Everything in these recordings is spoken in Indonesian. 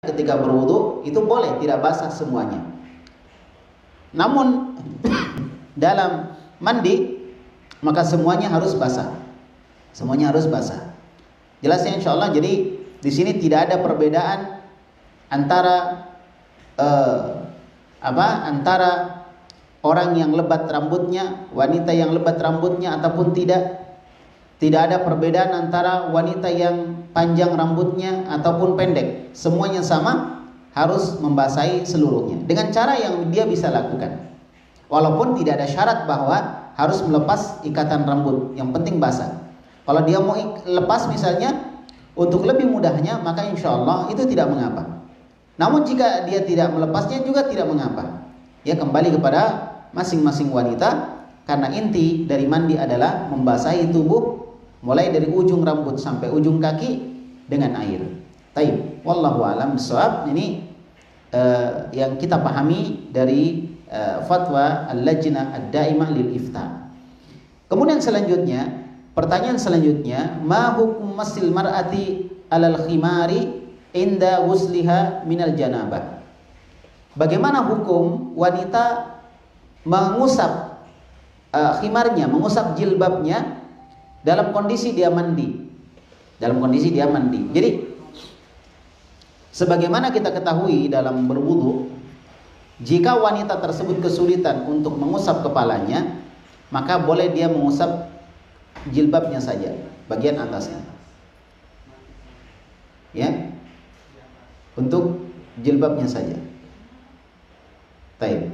ketika berwudu itu boleh tidak basah semuanya. Namun dalam mandi maka semuanya harus basah. Semuanya harus basah. Jelasnya insyaallah. Jadi di sini tidak ada perbedaan antara antara orang yang lebat rambutnya, wanita yang lebat rambutnya ataupun tidak. Tidak ada perbedaan antara wanita yang panjang rambutnya ataupun pendek. Semuanya sama, harus membasahi seluruhnya dengan cara yang dia bisa lakukan. Walaupun tidak ada syarat bahwa harus melepas ikatan rambut, yang penting basah. Kalau dia mau lepas misalnya untuk lebih mudahnya, maka insya Allah itu tidak mengapa. Namun jika dia tidak melepasnya juga tidak mengapa. Ya, kembali kepada masing-masing wanita, karena inti dari mandi adalah membasahi tubuh mulai dari ujung rambut sampai ujung kaki dengan air. Taib. Wallahu a'lam bishawab. Ini yang kita pahami dari fatwa Al-Lajnah Ad-Daimah lil Ifta. Kemudian selanjutnya, pertanyaan selanjutnya, ma hukum masil mar'ati alal khimari inda wusliha minal janabah? Bagaimana hukum wanita mengusap khimarnya, mengusap jilbabnya dalam kondisi dia mandi. Dalam kondisi dia mandi. Jadi sebagaimana kita ketahui dalam berwudu, jika wanita tersebut kesulitan untuk mengusap kepalanya, maka boleh dia mengusap jilbabnya saja, bagian atasnya. Ya. Untuk jilbabnya saja. Baik.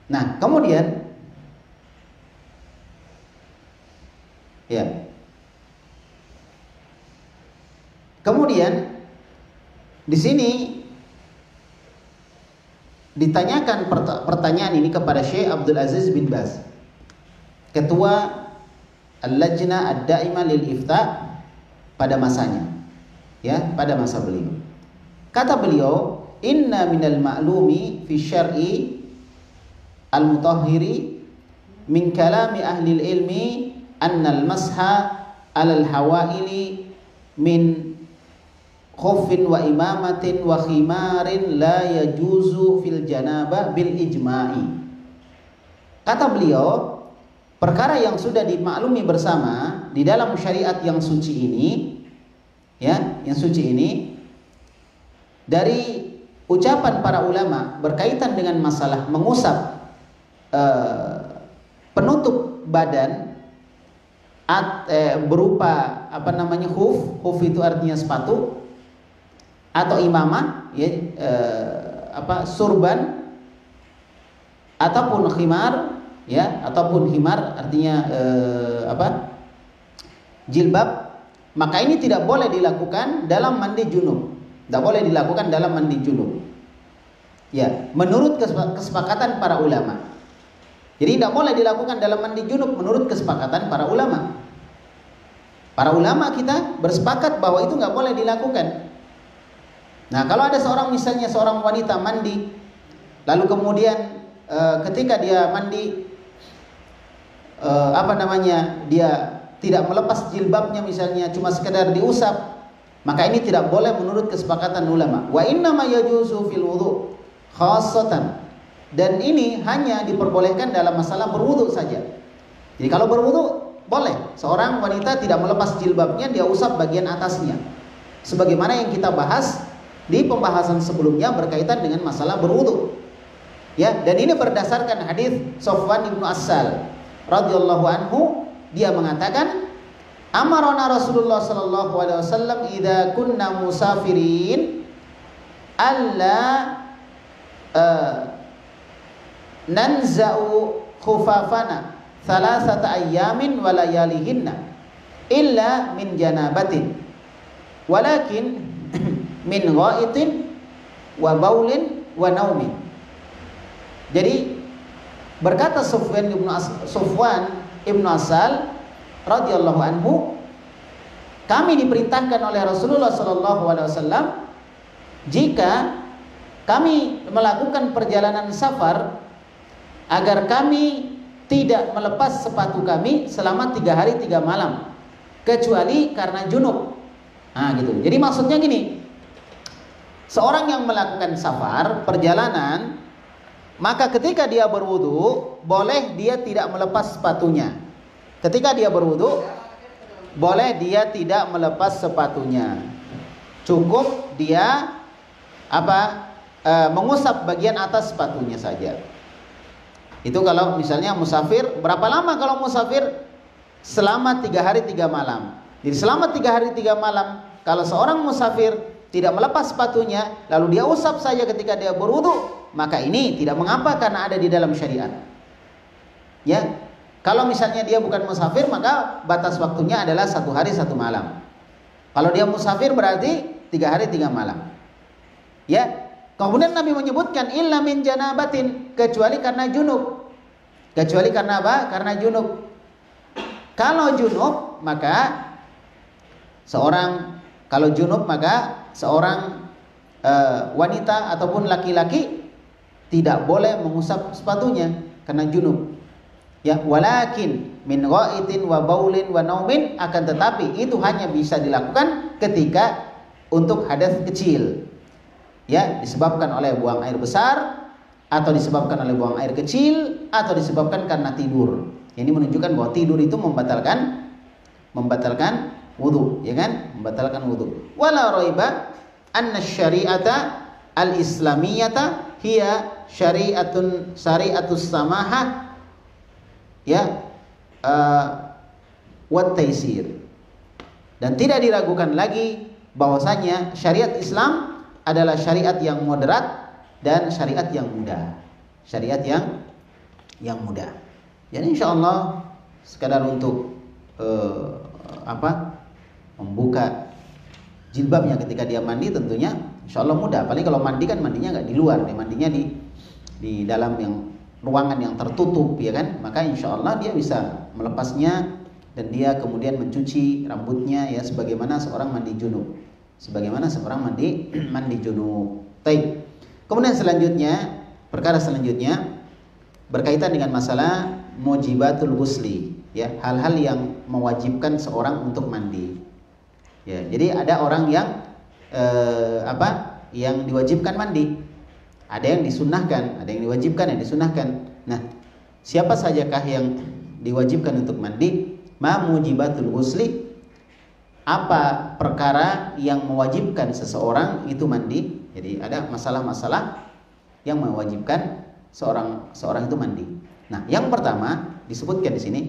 Nah, kemudian kemudian di sini ditanyakan pertanyaan ini kepada Syekh Abdul Aziz bin Baz, ketua Al-Lajnah Ad-Daimah lil Ifta pada masanya, pada masa beliau. Kata beliau, inna minal ma'lumi fi syar'i al-mutahhiri min kalami ahli ilmi annal masha alal hawaili min khuffin wa imamatin wa khimarin la yajuzu fil janabah bil ijma'i. Kata beliau, perkara yang sudah dimaklumi bersama di dalam syariat yang suci ini, yang suci ini, dari ucapan para ulama berkaitan dengan masalah mengusap penutup badan berupa khuf itu artinya sepatu, atau imamah, surban, ataupun khimar, ataupun himar artinya jilbab, maka ini tidak boleh dilakukan dalam mandi junub. Tidak boleh dilakukan dalam mandi junub. Menurut kesepakatan para ulama. Jadi tidak boleh dilakukan dalam mandi junub menurut kesepakatan para ulama. Para ulama kita bersepakat bahwa itu nggak boleh dilakukan. Nah, kalau ada seorang wanita mandi, lalu kemudian ketika dia mandi, dia tidak melepas jilbabnya misalnya, cuma sekedar diusap, maka ini tidak boleh menurut kesepakatan ulama. Wa inna ma yajuzu fil wudu khassatan. Dan ini hanya diperbolehkan dalam masalah berwudu saja. Jadi kalau berwudu boleh seorang wanita tidak melepas jilbabnya, dia usap bagian atasnya. Sebagaimana yang kita bahas di pembahasan sebelumnya berkaitan dengan masalah berwudu. Dan ini berdasarkan hadis Sofwan ibnu Assal radhiyallahu anhu, dia mengatakan, amarona Rasulullah sallallahu alaihi wasallam idza kunna musafirin alla nanza'u khufafana thalathata ayyamin wa layalihinna illa min janabatin walakin min ghaitin wa baulin wa naumin. Jadi berkata Sufwan ibnu Asal radhiyallahu anhu, kami diperintahkan oleh Rasulullah sallallahu alaihi wasallam jika kami melakukan perjalanan safar agar kami tidak melepas sepatu kami selama 3 hari 3 malam kecuali karena junub. Gitu. Jadi maksudnya gini, seorang yang melakukan safar, perjalanan, maka ketika dia berwudu, boleh dia tidak melepas sepatunya. Ketika dia berwudu, boleh dia tidak melepas sepatunya. Cukup dia mengusap bagian atas sepatunya saja. Itu kalau misalnya musafir. Berapa lama kalau musafir? Selama 3 hari 3 malam. Jadi selama 3 hari 3 malam, kalau seorang musafir tidak melepas sepatunya, lalu dia usap saja ketika dia berwudu, maka ini tidak mengapa karena ada di dalam syariat. Ya, kalau misalnya dia bukan musafir, maka batas waktunya adalah 1 hari 1 malam. Kalau dia musafir berarti 3 hari 3 malam. Ya, kemudian Nabi menyebutkan illa min janabatin, kecuali karena junub. Kecuali karena apa? Karena junub. Kalau junub maka seorang wanita ataupun laki-laki tidak boleh mengusap sepatunya karena junub. Ya, walakin min ghaitin wa baulin wa naumin, akan tetapi itu hanya bisa dilakukan ketika untuk hadas kecil. Ya, disebabkan oleh buang air besar, atau disebabkan oleh buang air kecil, atau disebabkan karena tidur. Ini menunjukkan bahwa tidur itu membatalkan wudu, ya kan? Membatalkan wudu. Wala raiba anna syari'ata al-islamiyata hiya syari'atus samahah, ya, wat taisir. Dan tidak diragukan lagi bahwasanya syariat Islam adalah syariat yang moderat dan syariat yang mudah. Syariat yang mudah. Jadi insyaallah sekadar untuk membuka jilbabnya ketika dia mandi, tentunya insyaallah mudah. Apalagi kalau mandi kan mandinya nggak di luar, dia mandinya di dalam ruangan yang tertutup, ya kan? Maka insyaallah dia bisa melepasnya dan dia kemudian mencuci rambutnya, ya, sebagaimana seorang mandi junub. Mandi junub. Baik. Kemudian perkara selanjutnya berkaitan dengan masalah mujibatul ghusli, ya, hal-hal yang mewajibkan seorang untuk mandi. Ya, jadi ada orang yang yang diwajibkan mandi. Ada yang disunnahkan, ada yang diwajibkan, yang disunnahkan. Nah, siapa sajakah yang diwajibkan untuk mandi? Ma mujibatul ghusli, apa perkara yang mewajibkan seseorang itu mandi. Jadi ada masalah-masalah yang mewajibkan seorang itu mandi. Nah, yang pertama disebutkan di sini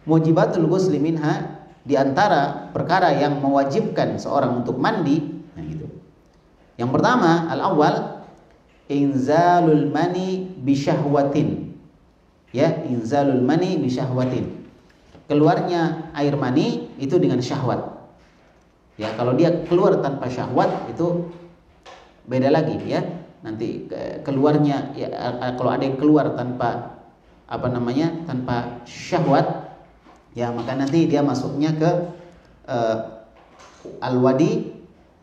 mujibatul ghusli minha, di antara perkara yang mewajibkan seorang untuk mandi. Nah, gitu. Yang pertama, al-awwal inzalul mani bisyahwatin. Ya, inzalul mani bisyahwatin. Keluarnya air mani itu dengan syahwat. Ya, kalau dia keluar tanpa syahwat itu beda lagi, ya. Nanti keluarnya, ya, kalau ada yang keluar tanpa tanpa syahwat, ya, maka nanti dia masuknya ke al-wadi,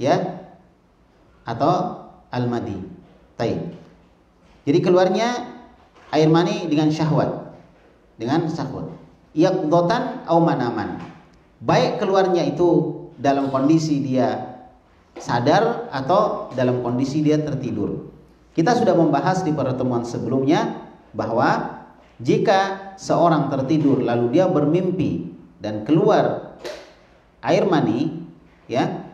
ya, atau al-madi. Taib. Jadi keluarnya air mani dengan syahwat. Yaqdatan au manaman. Baik keluarnya itu dalam kondisi dia sadar atau dalam kondisi dia tertidur. Kita sudah membahas di pertemuan sebelumnya bahwa jika seorang tertidur lalu dia bermimpi dan keluar air mani, ya,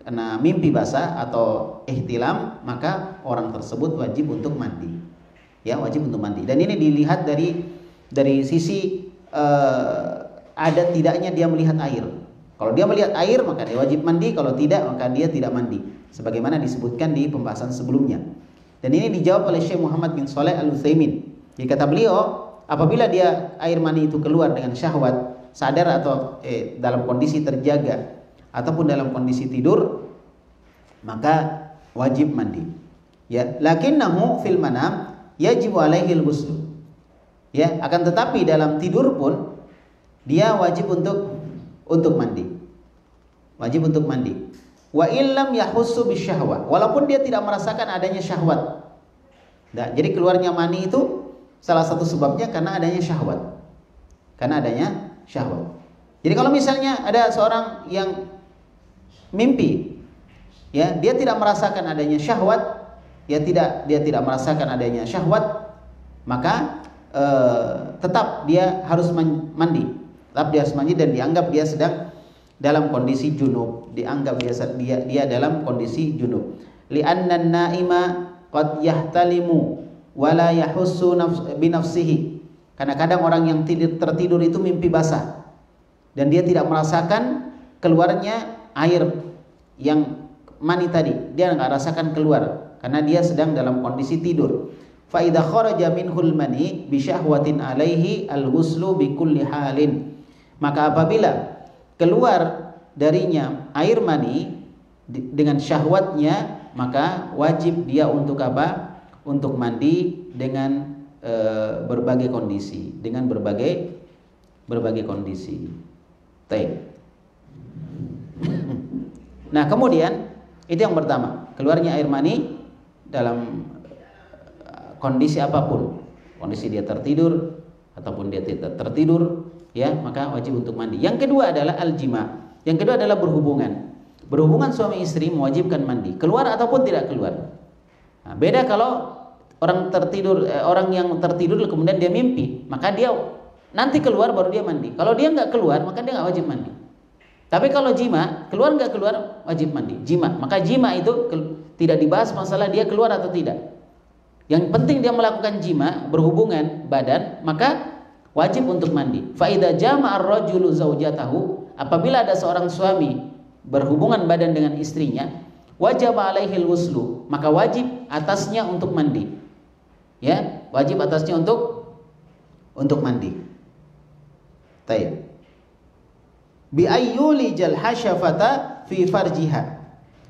karena mimpi basah atau ihtilam, maka orang tersebut wajib untuk mandi. Ya, wajib untuk mandi. Dan ini dilihat dari sisi ada tidaknya dia melihat air. Kalau dia melihat air maka dia wajib mandi, kalau tidak maka dia tidak mandi, sebagaimana disebutkan di pembahasan sebelumnya. Dan ini dijawab oleh Syekh Muhammad bin Shalih Al-Utsaimin. Jadi kata beliau, apabila dia air mani itu keluar dengan syahwat, sadar atau dalam kondisi terjaga ataupun dalam kondisi tidur, maka wajib mandi. Ya, lakinnahu fil manam yajibu alaihi al-ghusl. Ya, akan tetapi dalam tidur pun dia wajib untuk mandi. Wajib untuk mandi. Wa illam yahussu bisyahwah, walaupun dia tidak merasakan adanya syahwat. Nah, jadi keluarnya mani itu salah satu sebabnya karena adanya syahwat. Jadi kalau misalnya ada seorang yang mimpi ya, dia tidak merasakan adanya syahwat, dia tidak merasakan adanya syahwat, maka tetap dia harus mandi. Tetap dia harus mandi dan dianggap dia sedang dalam kondisi junub, dianggap dia dalam kondisi junub. Li'anna an-naima qad yahtalimu wa la yahussu bi nafsihi. Karena kadang orang yang tertidur itu mimpi basah dan dia tidak merasakan keluarnya air yang mani tadi, dia enggak rasakan keluar karena dia sedang dalam kondisi tidur. Fa idza kharaja minhul mani bi syahwatin alaihi al-ghuslu bi kulli halin. Maka apabila keluar darinya air mani dengan syahwatnya, maka wajib dia untuk apa? Untuk mandi dengan berbagai kondisi, dengan berbagai kondisi. Baik. Nah, kemudian itu yang pertama, keluarnya air mani dalam kondisi apapun, kondisi dia tertidur ataupun dia tidak tertidur, ya, maka wajib untuk mandi. Yang kedua adalah al-jima. Yang kedua adalah berhubungan. Berhubungan suami istri mewajibkan mandi, keluar ataupun tidak keluar. Nah, beda kalau orang yang tertidur kemudian dia mimpi, maka dia nanti keluar baru dia mandi. Kalau dia nggak keluar, maka dia nggak wajib mandi. Tapi kalau jima, keluar nggak keluar wajib mandi. Jima, maka jima itu tidak dibahas masalah dia keluar atau tidak. Yang penting dia melakukan jima, berhubungan badan, maka wajib untuk mandi. Fa idza jama'a ar-rajulu zaujatahu, apabila ada seorang suami berhubungan badan dengan istrinya, wajib alaihil wuslu, maka wajib atasnya untuk mandi. Ya, wajib atasnya untuk mandi. Taib. Bi ayyuli jal hasyafata fi farjiha.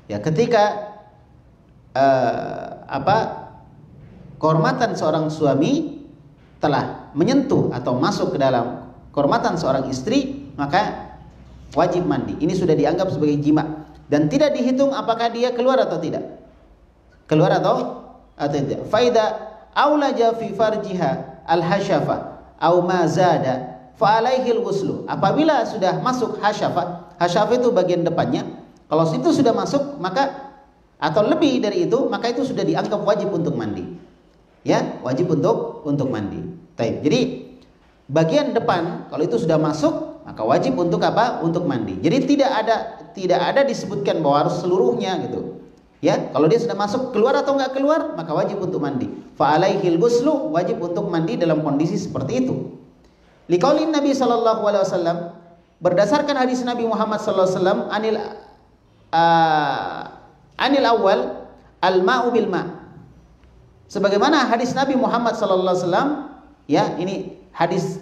Ya, ketika kehormatan seorang suami telah menyentuh atau masuk ke dalam kehormatan seorang istri, maka wajib mandi. Ini sudah dianggap sebagai jima dan tidak dihitung apakah dia keluar atau tidak. Keluar atau tidak. Faida aulaja fi farjiha al-hasyafa au ma zada fa alaihil ghuslu. Apabila sudah masuk hasyafa itu bagian depannya, kalau itu sudah masuk maka atau lebih dari itu, maka itu sudah dianggap wajib untuk mandi. Ya, wajib untuk mandi. Baik. Jadi bagian depan kalau itu sudah masuk, maka wajib untuk apa? Untuk mandi. Jadi tidak ada disebutkan bahwa harus seluruhnya gitu. Ya, kalau dia sudah masuk, keluar atau enggak keluar, maka wajib untuk mandi. Fa alaihil ghuslu, wajib untuk mandi dalam kondisi seperti itu. Liqaulin Nabi sallallahu alaihi wasallam, berdasarkan hadis Nabi Muhammad sallallahu alaihi wasallam, anil awal al-ma'u bil ma'. Sebagaimana hadis Nabi Muhammad sallallahu alaihi wasallam, ya, ini hadis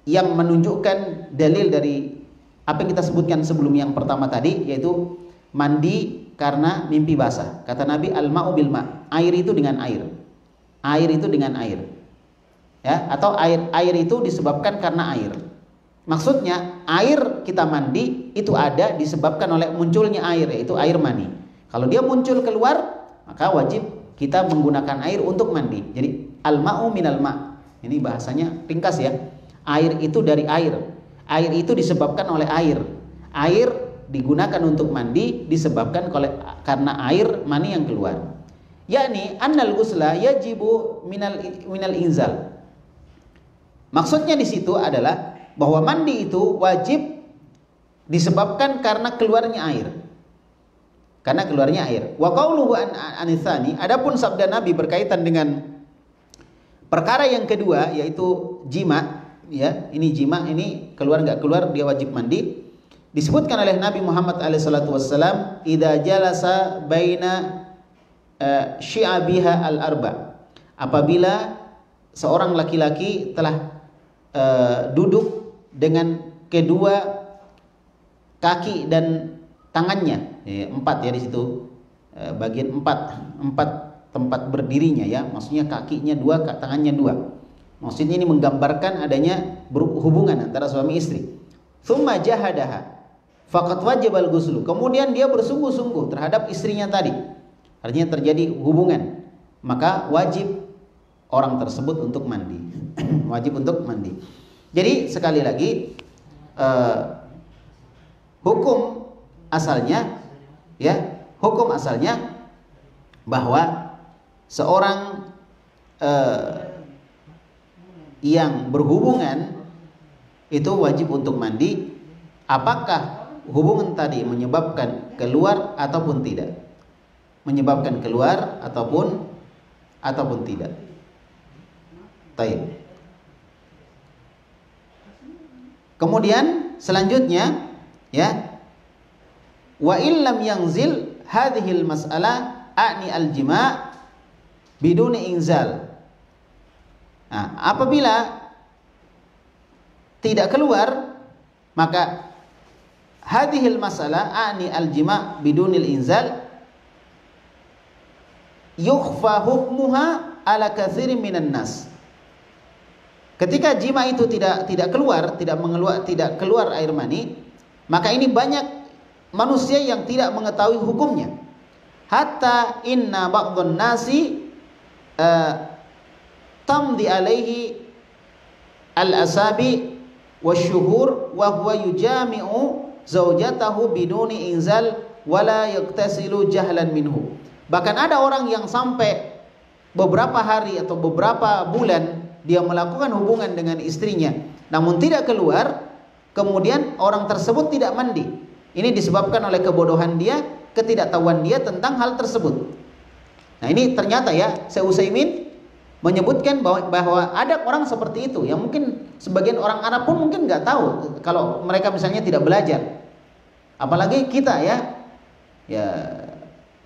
yang menunjukkan dalil dari apa yang kita sebutkan sebelum yang pertama tadi, yaitu mandi karena mimpi basah. Kata Nabi, al-ma'u bil ma', air itu dengan air. Air itu dengan air. Ya, atau air itu disebabkan karena air. Maksudnya air kita mandi itu ada disebabkan oleh munculnya air, yaitu air mani. Kalau dia muncul keluar, maka wajib kita menggunakan air untuk mandi. Jadi al-ma'u minal ma'. Ini bahasanya ringkas ya. Air itu dari air. Air itu disebabkan oleh air. Air digunakan untuk mandi disebabkan karena air mani yang keluar. Yakni annal ghusla yajibu minal inzal. Maksudnya di situ adalah bahwa mandi itu wajib disebabkan karena keluarnya air. Karena keluarnya air. Wa qauluhu anitsani, adapun sabda Nabi berkaitan dengan perkara yang kedua, yaitu jima, ya, ini jima, ini keluar enggak keluar dia wajib mandi. Disebutkan oleh Nabi Muhammad SAW, idza jalasa baina syi'abiha al-arba. Apabila seorang laki-laki telah duduk dengan kedua kaki dan tangannya, ya, 4 ya di situ, bagian 4 tempat berdirinya, ya, maksudnya kakinya 2, tangannya 2. Maksudnya ini menggambarkan adanya hubungan antara suami istri. Tsumma jahadaha faqad wajibal ghuslu. Kemudian dia bersungguh-sungguh terhadap istrinya tadi. Artinya terjadi hubungan, maka wajib orang tersebut untuk mandi. Wajib untuk mandi. Jadi sekali lagi hukum asalnya Ya, hukum asalnya bahwa seorang yang berhubungan itu wajib untuk mandi, apakah hubungan tadi menyebabkan keluar ataupun tidak, menyebabkan keluar ataupun tidak. Baik. Kemudian selanjutnya, ya, wa illam yanzil hadhil mas'alah a'ni al-jima' biduni inzal. Nah, apabila tidak keluar, maka hadhil masalah a'ni al-jima' bidunil inzal yukhfa hukmuha ala katsirin minan nas. Ketika jima itu tidak keluar, tidak keluar air mani, maka ini banyak manusia yang tidak mengetahui hukumnya. Hatta inna ba'dhan nasi tamdi alaihi al-asabi wasyuhur wa huwa yujami'u zaujatahu biduni inzal wala yaktasilu jahlan minhu. Bahkan ada orang yang sampai beberapa hari atau beberapa bulan dia melakukan hubungan dengan istrinya namun tidak keluar, kemudian orang tersebut tidak mandi. Ini disebabkan oleh kebodohan dia, ketidaktahuan dia tentang hal tersebut. Nah, ini ternyata ya, Syekh Utsaimin menyebutkan bahwa ada orang seperti itu yang mungkin sebagian orang Arab pun mungkin nggak tahu kalau mereka misalnya tidak belajar. Apalagi kita ya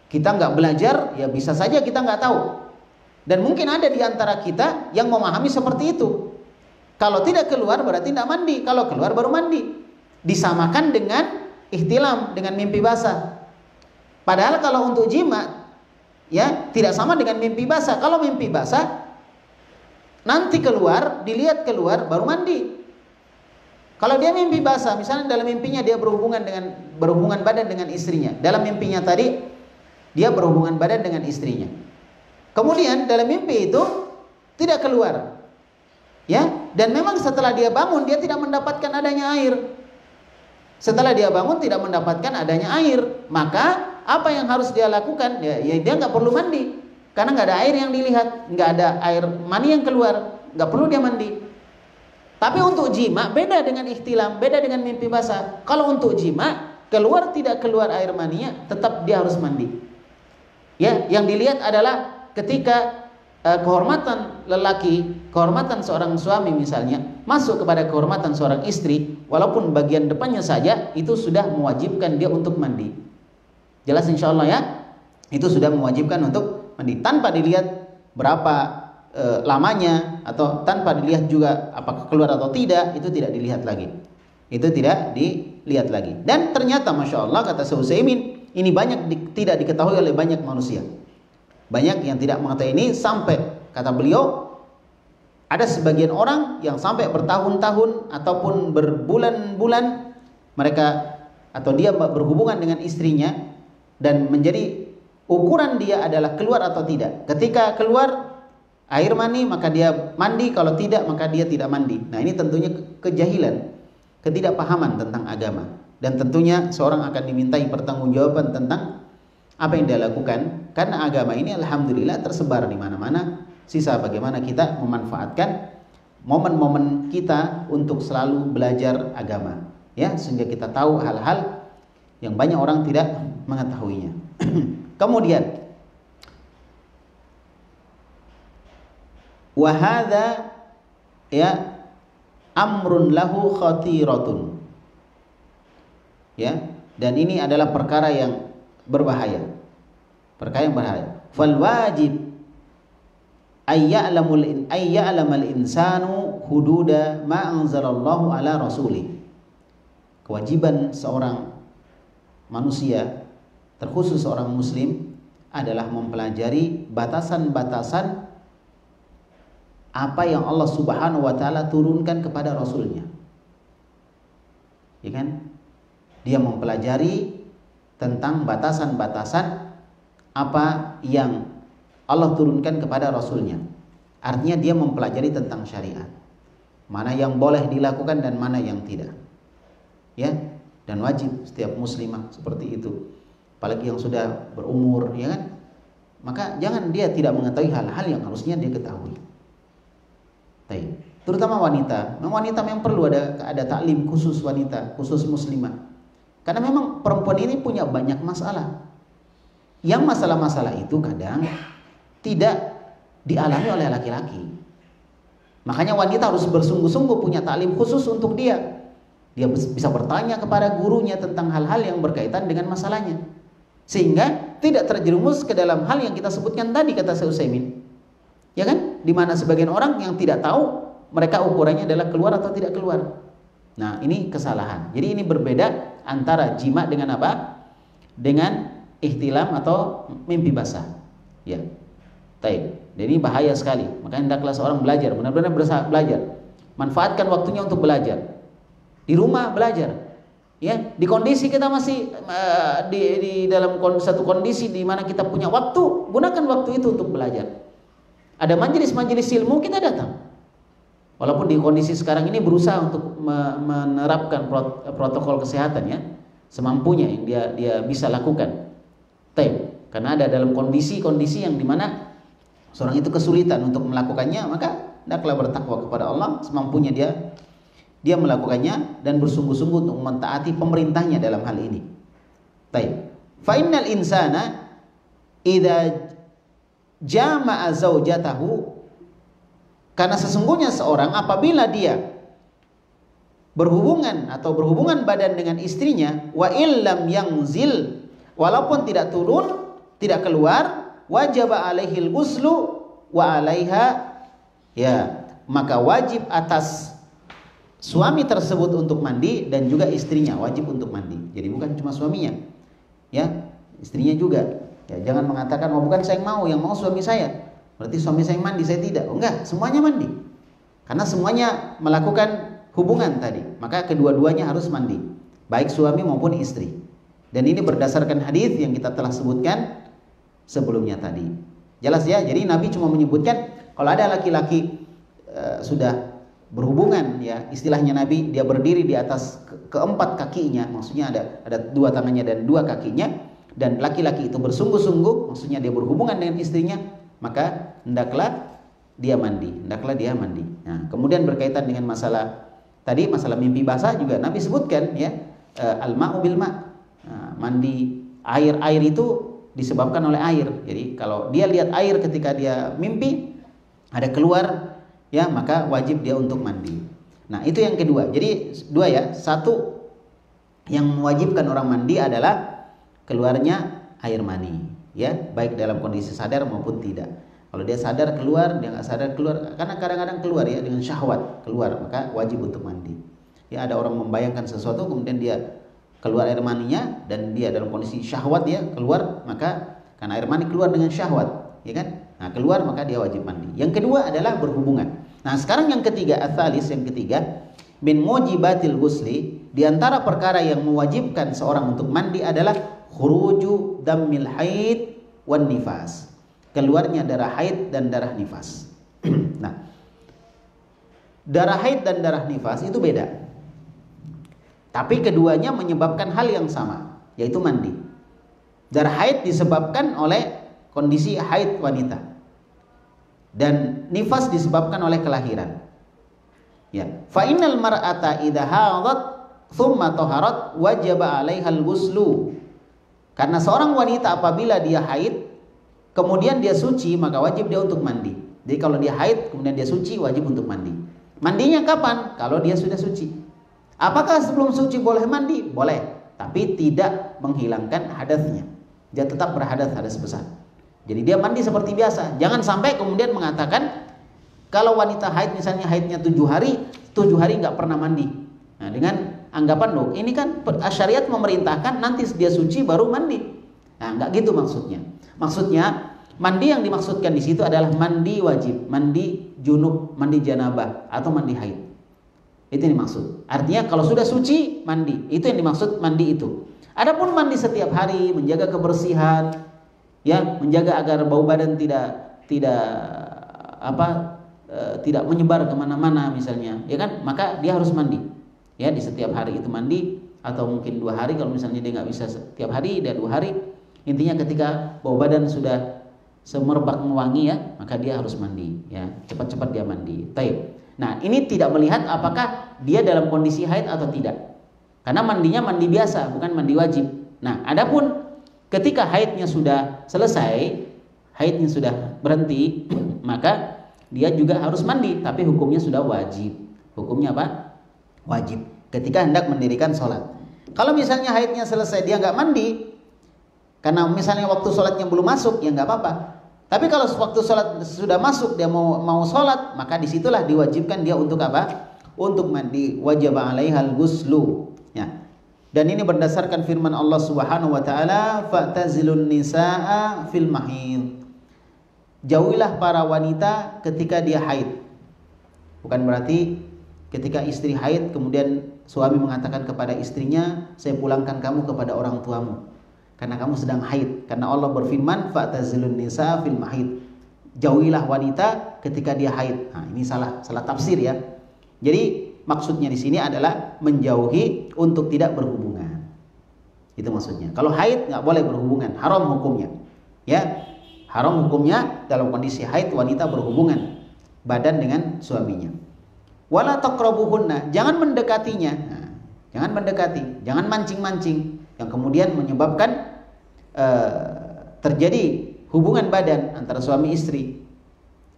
kita nggak belajar, ya bisa saja kita nggak tahu. Dan mungkin ada di antara kita yang memahami seperti itu. Kalau tidak keluar berarti tidak mandi, kalau keluar baru mandi. Disamakan dengan ihtilam, dengan mimpi basah. Padahal kalau untuk jima, ya tidak sama dengan mimpi basah. Kalau mimpi basah nanti keluar, dilihat keluar baru mandi. Kalau dia mimpi basah, misalnya dalam mimpinya dia berhubungan badan dengan istrinya. Dalam mimpinya tadi dia berhubungan badan dengan istrinya. Kemudian dalam mimpi itu tidak keluar. Ya, dan memang setelah dia bangun dia tidak mendapatkan adanya air. Setelah dia bangun tidak mendapatkan adanya air, maka apa yang harus dia lakukan? Ya dia nggak perlu mandi, karena nggak ada air yang dilihat, nggak ada air mani yang keluar, nggak perlu dia mandi. Tapi untuk jima beda dengan ihtilam, beda dengan mimpi basah. Kalau untuk jima keluar tidak keluar air maninya, tetap dia harus mandi. Ya, yang dilihat adalah ketika kehormatan lelaki, kehormatan seorang suami misalnya masuk kepada kehormatan seorang istri, walaupun bagian depannya saja itu sudah mewajibkan dia untuk mandi. Jelas insya Allah ya, itu sudah mewajibkan untuk mandi tanpa dilihat berapa lamanya, atau tanpa dilihat juga apakah keluar atau tidak, itu tidak dilihat lagi. Itu tidak dilihat lagi. Dan ternyata masya Allah kata Syekh Utsaimin, ini tidak diketahui oleh banyak manusia. Banyak yang tidak mengetahui ini, sampai kata beliau ada sebagian orang yang sampai bertahun-tahun ataupun berbulan-bulan mereka atau dia berhubungan dengan istrinya dan menjadi ukuran dia adalah keluar atau tidak. Ketika keluar air mani maka dia mandi, kalau tidak maka dia tidak mandi. Nah, ini tentunya kejahilan, ketidakpahaman tentang agama, dan tentunya seorang akan dimintai pertanggungjawaban tentang apa yang dia lakukan, karena agama ini alhamdulillah tersebar di mana-mana. Sisa bagaimana kita memanfaatkan momen-momen kita untuk selalu belajar agama, ya, sehingga kita tahu hal-hal yang banyak orang tidak mengetahuinya. Kemudian wa hadza ya amrun lahu khatiratun, ya, dan ini adalah perkara yang berbahaya. Perkara yang berbahaya. Fal wajib ayya'lamal insanu hududa ma anzalallahu ala rasulih. Kewajiban seorang manusia, terkhusus seorang muslim, adalah mempelajari batasan-batasan apa yang Allah Subhanahu wa taala turunkan kepada rasulnya. Ya kan? Dia mempelajari tentang batasan-batasan apa yang Allah turunkan kepada Rasulnya. Artinya dia mempelajari tentang syariat, mana yang boleh dilakukan dan mana yang tidak. Ya, dan wajib setiap muslimah seperti itu. apalagi yang sudah berumur, ya kan? Maka jangan dia tidak mengetahui hal-hal yang harusnya dia ketahui. Baik. Terutama wanita. Wanita memang perlu ada taklim khusus wanita, khusus muslimah. Karena memang perempuan ini punya banyak masalah. Yang masalah-masalah itu kadang tidak dialami oleh laki-laki. Makanya wanita harus bersungguh-sungguh punya taklim khusus untuk dia. Dia bisa bertanya kepada gurunya tentang hal-hal yang berkaitan dengan masalahnya, sehingga tidak terjerumus ke dalam hal yang kita sebutkan tadi, kata Syekh Utsaimin. Ya kan? Di mana sebagian orang yang tidak tahu mereka ukurannya adalah keluar atau tidak keluar. Nah, ini kesalahan. Jadi ini berbeda antara jima dengan apa? Dengan ihtilam atau mimpi basah. Ya. Baik. Jadi ini bahaya sekali. Makanya hendaklah seorang belajar, benar-benar belajar. Manfaatkan waktunya untuk belajar. Di rumah belajar. Ya, di kondisi kita masih di dalam satu kondisi di mana kita punya waktu, gunakan waktu itu untuk belajar. Ada majelis-majelis ilmu, kita datang. Walaupun di kondisi sekarang ini berusaha untuk menerapkan protokol kesehatan, ya, semampunya yang dia bisa lakukan. Karena ada dalam kondisi-kondisi yang dimana seorang itu kesulitan untuk melakukannya, maka hendaklah bertakwa kepada Allah semampunya dia melakukannya dan bersungguh-sungguh untuk mentaati pemerintahnya dalam hal ini. Fa innal insana idza jama'a zaujatahu, karena sesungguhnya seorang apabila dia berhubungan badan dengan istrinya, wa illam yanzil, walaupun tidak turun, tidak keluar, wajib alaihil ghuslu wa alaiha, ya, maka wajib atas suami tersebut untuk mandi dan juga istrinya wajib untuk mandi. Jadi bukan cuma suaminya, ya, istrinya juga. Ya, jangan mengatakan, oh bukan saya yang mau suami saya, berarti suami saya mandi, saya tidak. Oh, enggak, semuanya mandi. Karena semuanya melakukan hubungan tadi, maka kedua-duanya harus mandi, baik suami maupun istri. Dan ini berdasarkan hadis yang kita telah sebutkan sebelumnya tadi. Jelas ya? Jadi Nabi cuma menyebutkan kalau ada laki-laki sudah berhubungan, ya, istilahnya Nabi, dia berdiri di atas keempat kakinya, maksudnya ada dua tangannya dan dua kakinya, dan laki-laki itu bersungguh-sungguh, maksudnya dia berhubungan dengan istrinya, maka hendaklah dia mandi. Nah, kemudian berkaitan dengan masalah tadi, masalah mimpi basah juga Nabi sebutkan, ya, al-ma'u bil ma'. Nah, mandi air itu disebabkan oleh air. Jadi kalau dia lihat air ketika dia mimpi ada keluar, ya, maka wajib dia untuk mandi. Nah, itu yang kedua. Jadi dua, ya. Satu, yang mewajibkan orang mandi adalah keluarnya air mani, ya, baik dalam kondisi sadar maupun tidak. Kalau dia sadar keluar, dia nggak sadar keluar, karena kadang-kadang keluar, ya, dengan syahwat keluar, maka wajib untuk mandi. Ya, ada orang membayangkan sesuatu kemudian dia keluar air maninya dan dia dalam kondisi syahwat, ya, keluar, maka karena air mani keluar dengan syahwat, ya kan? Nah, keluar maka dia wajib mandi. Yang kedua adalah berhubungan. Nah, sekarang yang ketiga, ats-tsalis, yang ketiga, min mujibatil ghusli, di antara perkara yang mewajibkan seorang untuk mandi adalah khuruju dammil haid wan nifas. Keluarnya darah haid dan darah nifas. Nah, darah haid dan darah nifas itu beda. Tapi keduanya menyebabkan hal yang sama, yaitu mandi. Darah haid disebabkan oleh kondisi haid wanita, dan nifas disebabkan oleh kelahiran. Ya, fa innal mar'ata idza hadat thumma taharat wajaba 'alaihal ghuslu. Karena seorang wanita apabila dia haid kemudian dia suci, maka wajib dia untuk mandi. Jadi kalau dia haid kemudian dia suci, wajib untuk mandi. Mandinya kapan? Kalau dia sudah suci. Apakah sebelum suci boleh mandi? Boleh, tapi tidak menghilangkan hadatsnya. Dia tetap berhadas besar. Jadi dia mandi seperti biasa. Jangan sampai kemudian mengatakan kalau wanita haid, misalnya haidnya 7 hari nggak pernah mandi. Nah, dengan anggapan, loh, ini kan syariat memerintahkan nanti dia suci baru mandi. Nah, nggak gitu maksudnya. Maksudnya mandi yang dimaksudkan di situ adalah mandi wajib, mandi junub, mandi janabah atau mandi haid. Itu yang dimaksud. Artinya kalau sudah suci mandi, itu yang dimaksud mandi itu. Adapun mandi setiap hari, menjaga kebersihan, ya, menjaga agar bau badan tidak menyebar kemana-mana misalnya, ya kan, maka dia harus mandi, ya, di setiap hari itu mandi, atau mungkin 2 hari kalau misalnya dia nggak bisa setiap hari, dia 2 hari, Intinya ketika bau badan sudah semerbak wangi ya, maka dia harus mandi ya, cepat-cepat dia mandi. Taib. Nah, ini tidak melihat apakah dia dalam kondisi haid atau tidak. Karena mandinya mandi biasa, bukan mandi wajib. Nah, adapun ketika haidnya sudah selesai, haidnya sudah berhenti, maka dia juga harus mandi, tapi hukumnya sudah wajib. Hukumnya apa? Wajib. Ketika hendak mendirikan sholat. Kalau misalnya haidnya selesai dia nggak mandi, karena misalnya waktu sholatnya belum masuk, ya nggak apa-apa. Tapi kalau waktu sholat sudah masuk, dia mau sholat, maka disitulah diwajibkan dia untuk apa? Untuk mandi. Wajib alaihal ghuslu. Ya. Dan ini berdasarkan firman Allah Subhanahu wa taala, fa'tazilun nisaa fil mahid. Jauhilah para wanita ketika dia haid. Bukan berarti ketika istri haid kemudian suami mengatakan kepada istrinya, saya pulangkan kamu kepada orang tuamu karena kamu sedang haid. Karena Allah berfirman, fa'tazilun nisaa fil mahid. Jauhilah wanita ketika dia haid. Nah, ini salah tafsir ya. Jadi maksudnya di sini adalah menjauhi untuk tidak berhubungan. Itu maksudnya. Kalau haid nggak boleh berhubungan, haram hukumnya. Ya, haram hukumnya dalam kondisi haid wanita berhubungan badan dengan suaminya. Wala taqrabuhunna, jangan mendekatinya. Nah, jangan mendekati, jangan mancing-mancing yang kemudian menyebabkan terjadi hubungan badan antara suami istri.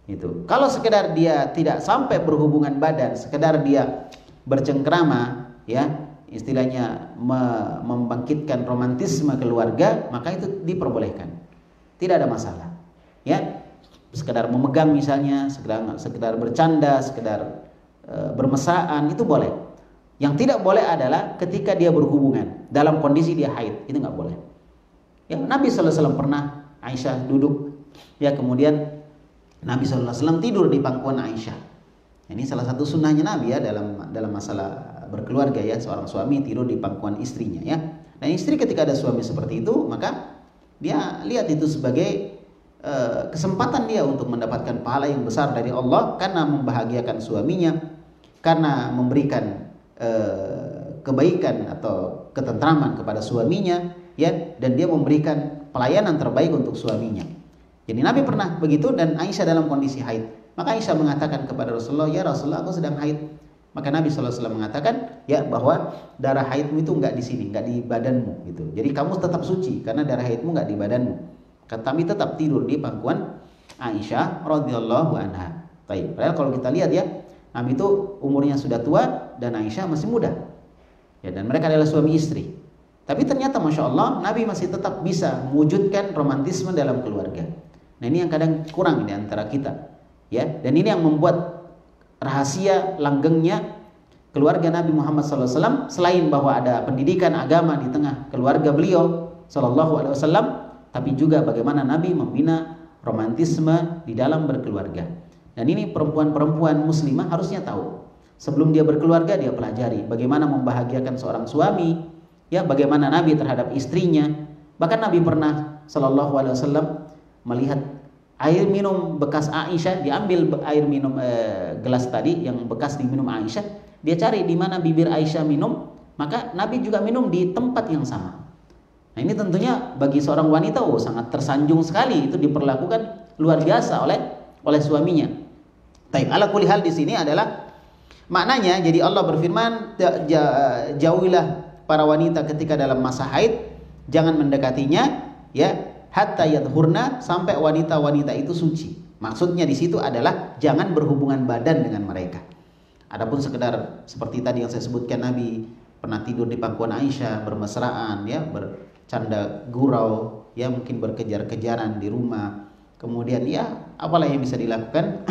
Itu. Kalau sekedar dia tidak sampai berhubungan badan, sekedar dia bercengkrama, ya, istilahnya membangkitkan romantisme keluarga, maka itu diperbolehkan. Tidak ada masalah. Ya. Sekedar memegang misalnya, sekedar bercanda, sekedar bermesraan, itu boleh. Yang tidak boleh adalah ketika dia berhubungan dalam kondisi dia haid, itu nggak boleh. Ya, Nabi SAW pernah Aisyah duduk, ya, kemudian Nabi SAW tidur di pangkuan Aisyah. Ini salah satu sunnahnya Nabi ya dalam masalah berkeluarga ya, seorang suami tidur di pangkuan istrinya ya. Dan istri ketika ada suami seperti itu, maka dia lihat itu sebagai kesempatan dia untuk mendapatkan pahala yang besar dari Allah karena membahagiakan suaminya, karena memberikan kebaikan atau ketentraman kepada suaminya ya, dan dia memberikan pelayanan terbaik untuk suaminya. Jadi Nabi pernah begitu dan Aisyah dalam kondisi haid. Maka Aisyah mengatakan kepada Rasulullah, ya Rasulullah, aku sedang haid. Maka Nabi SAW mengatakan ya bahwa darah haidmu itu enggak di sini, enggak di badanmu gitu. Jadi kamu tetap suci karena darah haidmu enggak di badanmu. Kami tetap tidur di pangkuan Aisyah radhiyallahu anha. Baik. Padahal kalau kita lihat ya, Nabi itu umurnya sudah tua dan Aisyah masih muda. Ya, dan mereka adalah suami istri. Tapi ternyata Masya Allah Nabi masih tetap bisa mewujudkan romantisme dalam keluarga. Nah, ini yang kadang kurang di antara kita. Ya, dan ini yang membuat rahasia langgengnya keluarga Nabi Muhammad SAW, selain bahwa ada pendidikan agama di tengah keluarga beliau SAW, tapi juga bagaimana Nabi membina romantisme di dalam berkeluarga. Dan ini perempuan-perempuan muslimah harusnya tahu. Sebelum dia berkeluarga, dia pelajari bagaimana membahagiakan seorang suami, ya, bagaimana Nabi terhadap istrinya. Bahkan Nabi pernah SAW melihat air minum bekas Aisyah, diambil air minum gelas tadi yang bekas diminum Aisyah, dia cari di mana bibir Aisyah minum, maka Nabi juga minum di tempat yang sama. Nah, ini tentunya bagi seorang wanita sangat tersanjung sekali, itu diperlakukan luar biasa oleh suaminya. Taib, ala kulli hal di sini adalah maknanya, jadi Allah berfirman, jauhilah para wanita ketika dalam masa haid, jangan mendekatinya, ya, hatta yadhurna, sampai wanita-wanita itu suci. Maksudnya di situ adalah jangan berhubungan badan dengan mereka. Adapun sekedar seperti tadi yang saya sebutkan, Nabi pernah tidur di pangkuan Aisyah, bermesraan, ya, bercanda gurau, ya, mungkin berkejar-kejaran di rumah. Kemudian ya, apalah yang bisa dilakukan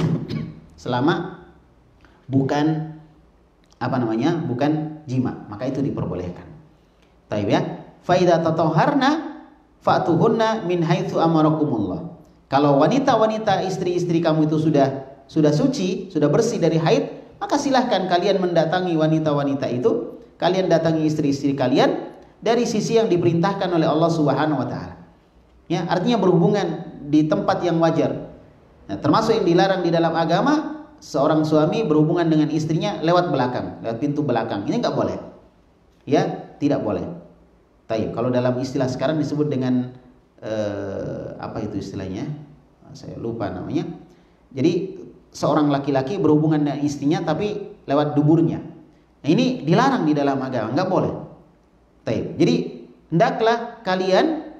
selama bukan bukan jima, maka itu diperbolehkan. Taib ya. Fa idza tatahharna fa'tuhunna min haitsu amarakumullah. Kalau wanita-wanita istri-istri kamu itu sudah suci, sudah bersih dari haid, maka silahkan kalian mendatangi wanita-wanita itu, kalian datangi istri-istri kalian dari sisi yang diperintahkan oleh Allah Subhanahu wa taala. Ya, artinya berhubungan di tempat yang wajar. Nah, termasuk yang dilarang di dalam agama, seorang suami berhubungan dengan istrinya lewat belakang, lewat pintu belakang. Ini enggak boleh. Ya, tidak boleh. Taib. Kalau dalam istilah sekarang disebut dengan apa itu istilahnya? Saya lupa namanya. Jadi seorang laki-laki berhubungan dengan istrinya tapi lewat duburnya. Nah, ini dilarang di dalam agama, nggak boleh. Jadi hendaklah kalian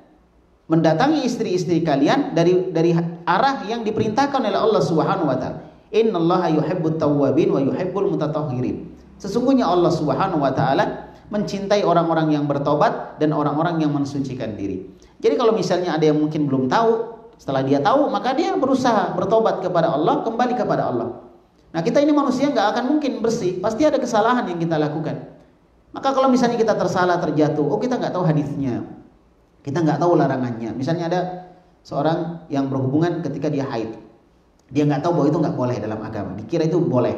mendatangi istri-istri kalian dari arah yang diperintahkan oleh Allah Subhanahu wa taala. Innallaha yuhibbut tawwabin wa yuhibbul mutatahhirin. Sesungguhnya Allah Subhanahu wa taala mencintai orang-orang yang bertobat dan orang-orang yang mensucikan diri. Jadi kalau misalnya ada yang mungkin belum tahu, setelah dia tahu maka dia berusaha bertobat kepada Allah, kembali kepada Allah. Nah, kita ini manusia nggak akan mungkin bersih, pasti ada kesalahan yang kita lakukan. Maka kalau misalnya kita tersalah, terjatuh, kita nggak tahu hadisnya, kita nggak tahu larangannya. Misalnya ada seorang yang berhubungan ketika dia haid, dia nggak tahu bahwa itu nggak boleh dalam agama, dikira itu boleh,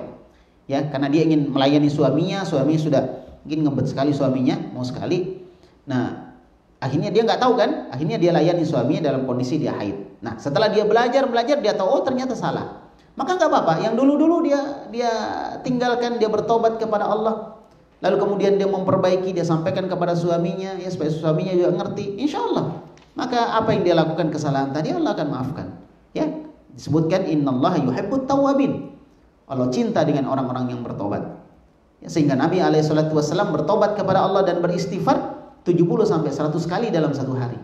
ya, karena dia ingin melayani suaminya sudah mungkin ngebet sekali suaminya, mau sekali. Nah, akhirnya dia nggak tahu kan, akhirnya dia layani suaminya dalam kondisi dia haid. Nah, setelah dia belajar dia tahu ternyata salah. Maka nggak apa-apa, yang dulu dia tinggalkan, dia bertobat kepada Allah. Lalu kemudian dia memperbaiki, dia sampaikan kepada suaminya, ya, supaya suaminya juga ngerti. Insya Allah, maka apa yang dia lakukan kesalahan tadi Allah akan maafkan. Ya, disebutkan innallaha yuhibbut tawwabin. Allah cinta dengan orang-orang yang bertobat. Ya, sehingga Nabi alaihissalatu wassalam bertobat kepada Allah dan beristighfar 70 sampai 100 kali dalam satu hari.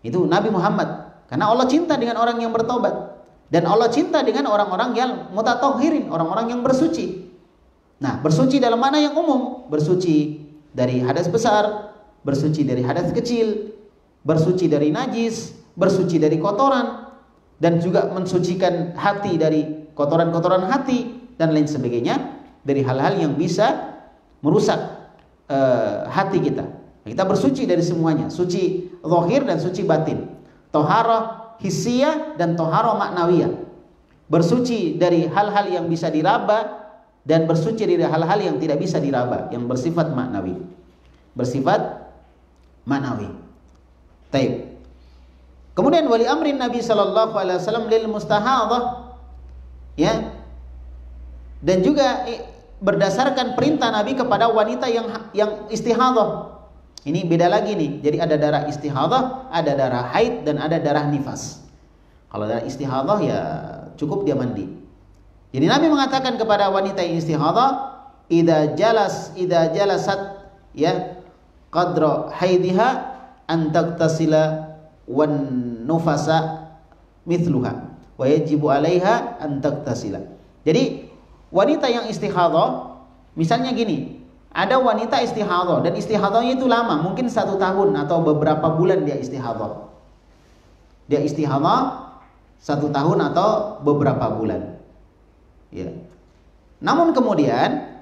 Itu Nabi Muhammad. Karena Allah cinta dengan orang yang bertobat. Dan Allah cinta dengan orang-orang yang mutatahhirin, orang-orang yang bersuci. Nah, bersuci dalam mana yang umum? Bersuci dari hadas besar, bersuci dari hadas kecil, bersuci dari najis, bersuci dari kotoran, dan juga mensucikan hati dari kotoran-kotoran hati dan lain sebagainya, dari hal-hal yang bisa merusak hati kita. Kita bersuci dari semuanya, suci zahir dan suci batin, toharoh hissiyah dan toharoh maknawiyah. Bersuci dari hal-hal yang bisa diraba dan bersuci dari hal-hal yang tidak bisa diraba, yang bersifat maknawi. Bersifat maknawi. Taib. Kemudian wali amrin Nabi sallallahu alaihi wasallam lil mustahadhah, ya. Dan juga berdasarkan perintah Nabi kepada wanita yang istihadhah. Ini beda lagi nih. Jadi ada darah istihadhah, ada darah haid, dan ada darah nifas. Kalau darah istihadhah ya cukup dia mandi. Jadi Nabi mengatakan kepada wanita yang istihadhah, idza jalasat ya qadra haidiha an taktasila wan nufasa mithluha wa yajibu 'alaiha an taktasila. Jadi wanita yang istihadhah, misalnya gini, ada wanita istihadhah dan istihadhahnya itu lama, mungkin 1 tahun atau beberapa bulan dia istihadhah. Dia istihadhah 1 tahun atau beberapa bulan. Ya. Namun kemudian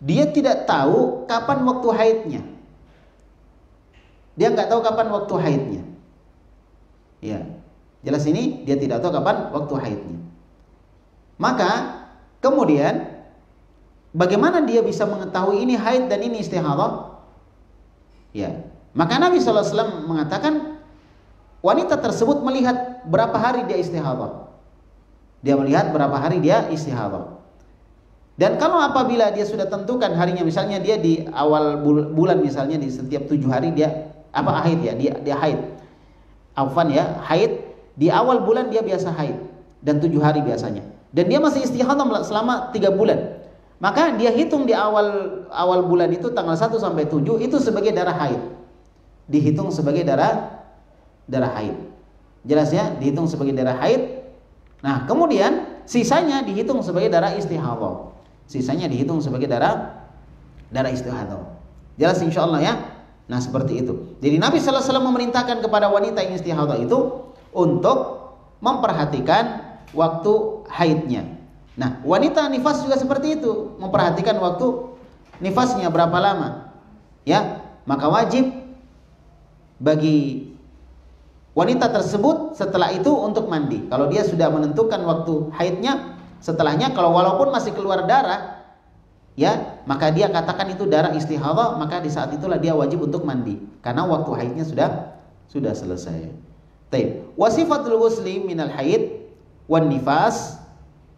dia tidak tahu kapan waktu haidnya. Dia nggak tahu kapan waktu haidnya. Ya. Jelas ini dia tidak tahu kapan waktu haidnya. Maka kemudian bagaimana dia bisa mengetahui ini haid dan ini istihadhah? Ya. Maka Nabi sallallahu alaihi wasallam mengatakan wanita tersebut melihat berapa hari dia istihadhah. Dia melihat berapa hari dia istihadhah. Dan kalau apabila dia sudah tentukan harinya, misalnya dia di awal bulan, misalnya di setiap 7 hari dia haid ya, dia haid. Afwan ya, haid di awal bulan dia biasa haid dan 7 hari biasanya. Dan dia masih istihadhah selama 3 bulan. Maka dia hitung di awal bulan itu tanggal 1 sampai 7 itu sebagai darah haid. Dihitung sebagai darah haid. Jelas ya, dihitung sebagai darah haid. Nah, kemudian sisanya dihitung sebagai darah istihadhah. Sisanya dihitung sebagai darah istihadhah. Jelas insyaallah ya. Nah, seperti itu. Jadi Nabi sallallahu alaihi wasallam memerintahkan kepada wanita yang istihadhah itu untuk memperhatikan waktu haidnya. Nah, wanita nifas juga seperti itu, memperhatikan waktu nifasnya berapa lama. Ya, maka wajib bagi wanita tersebut setelah itu untuk mandi. Kalau dia sudah menentukan waktu haidnya, setelahnya kalau walaupun masih keluar darah, ya, maka dia katakan itu darah istihadhah, maka di saat itulah dia wajib untuk mandi karena waktu haidnya sudah selesai. Taib. Wasifatul ghusli minal haid wan nifas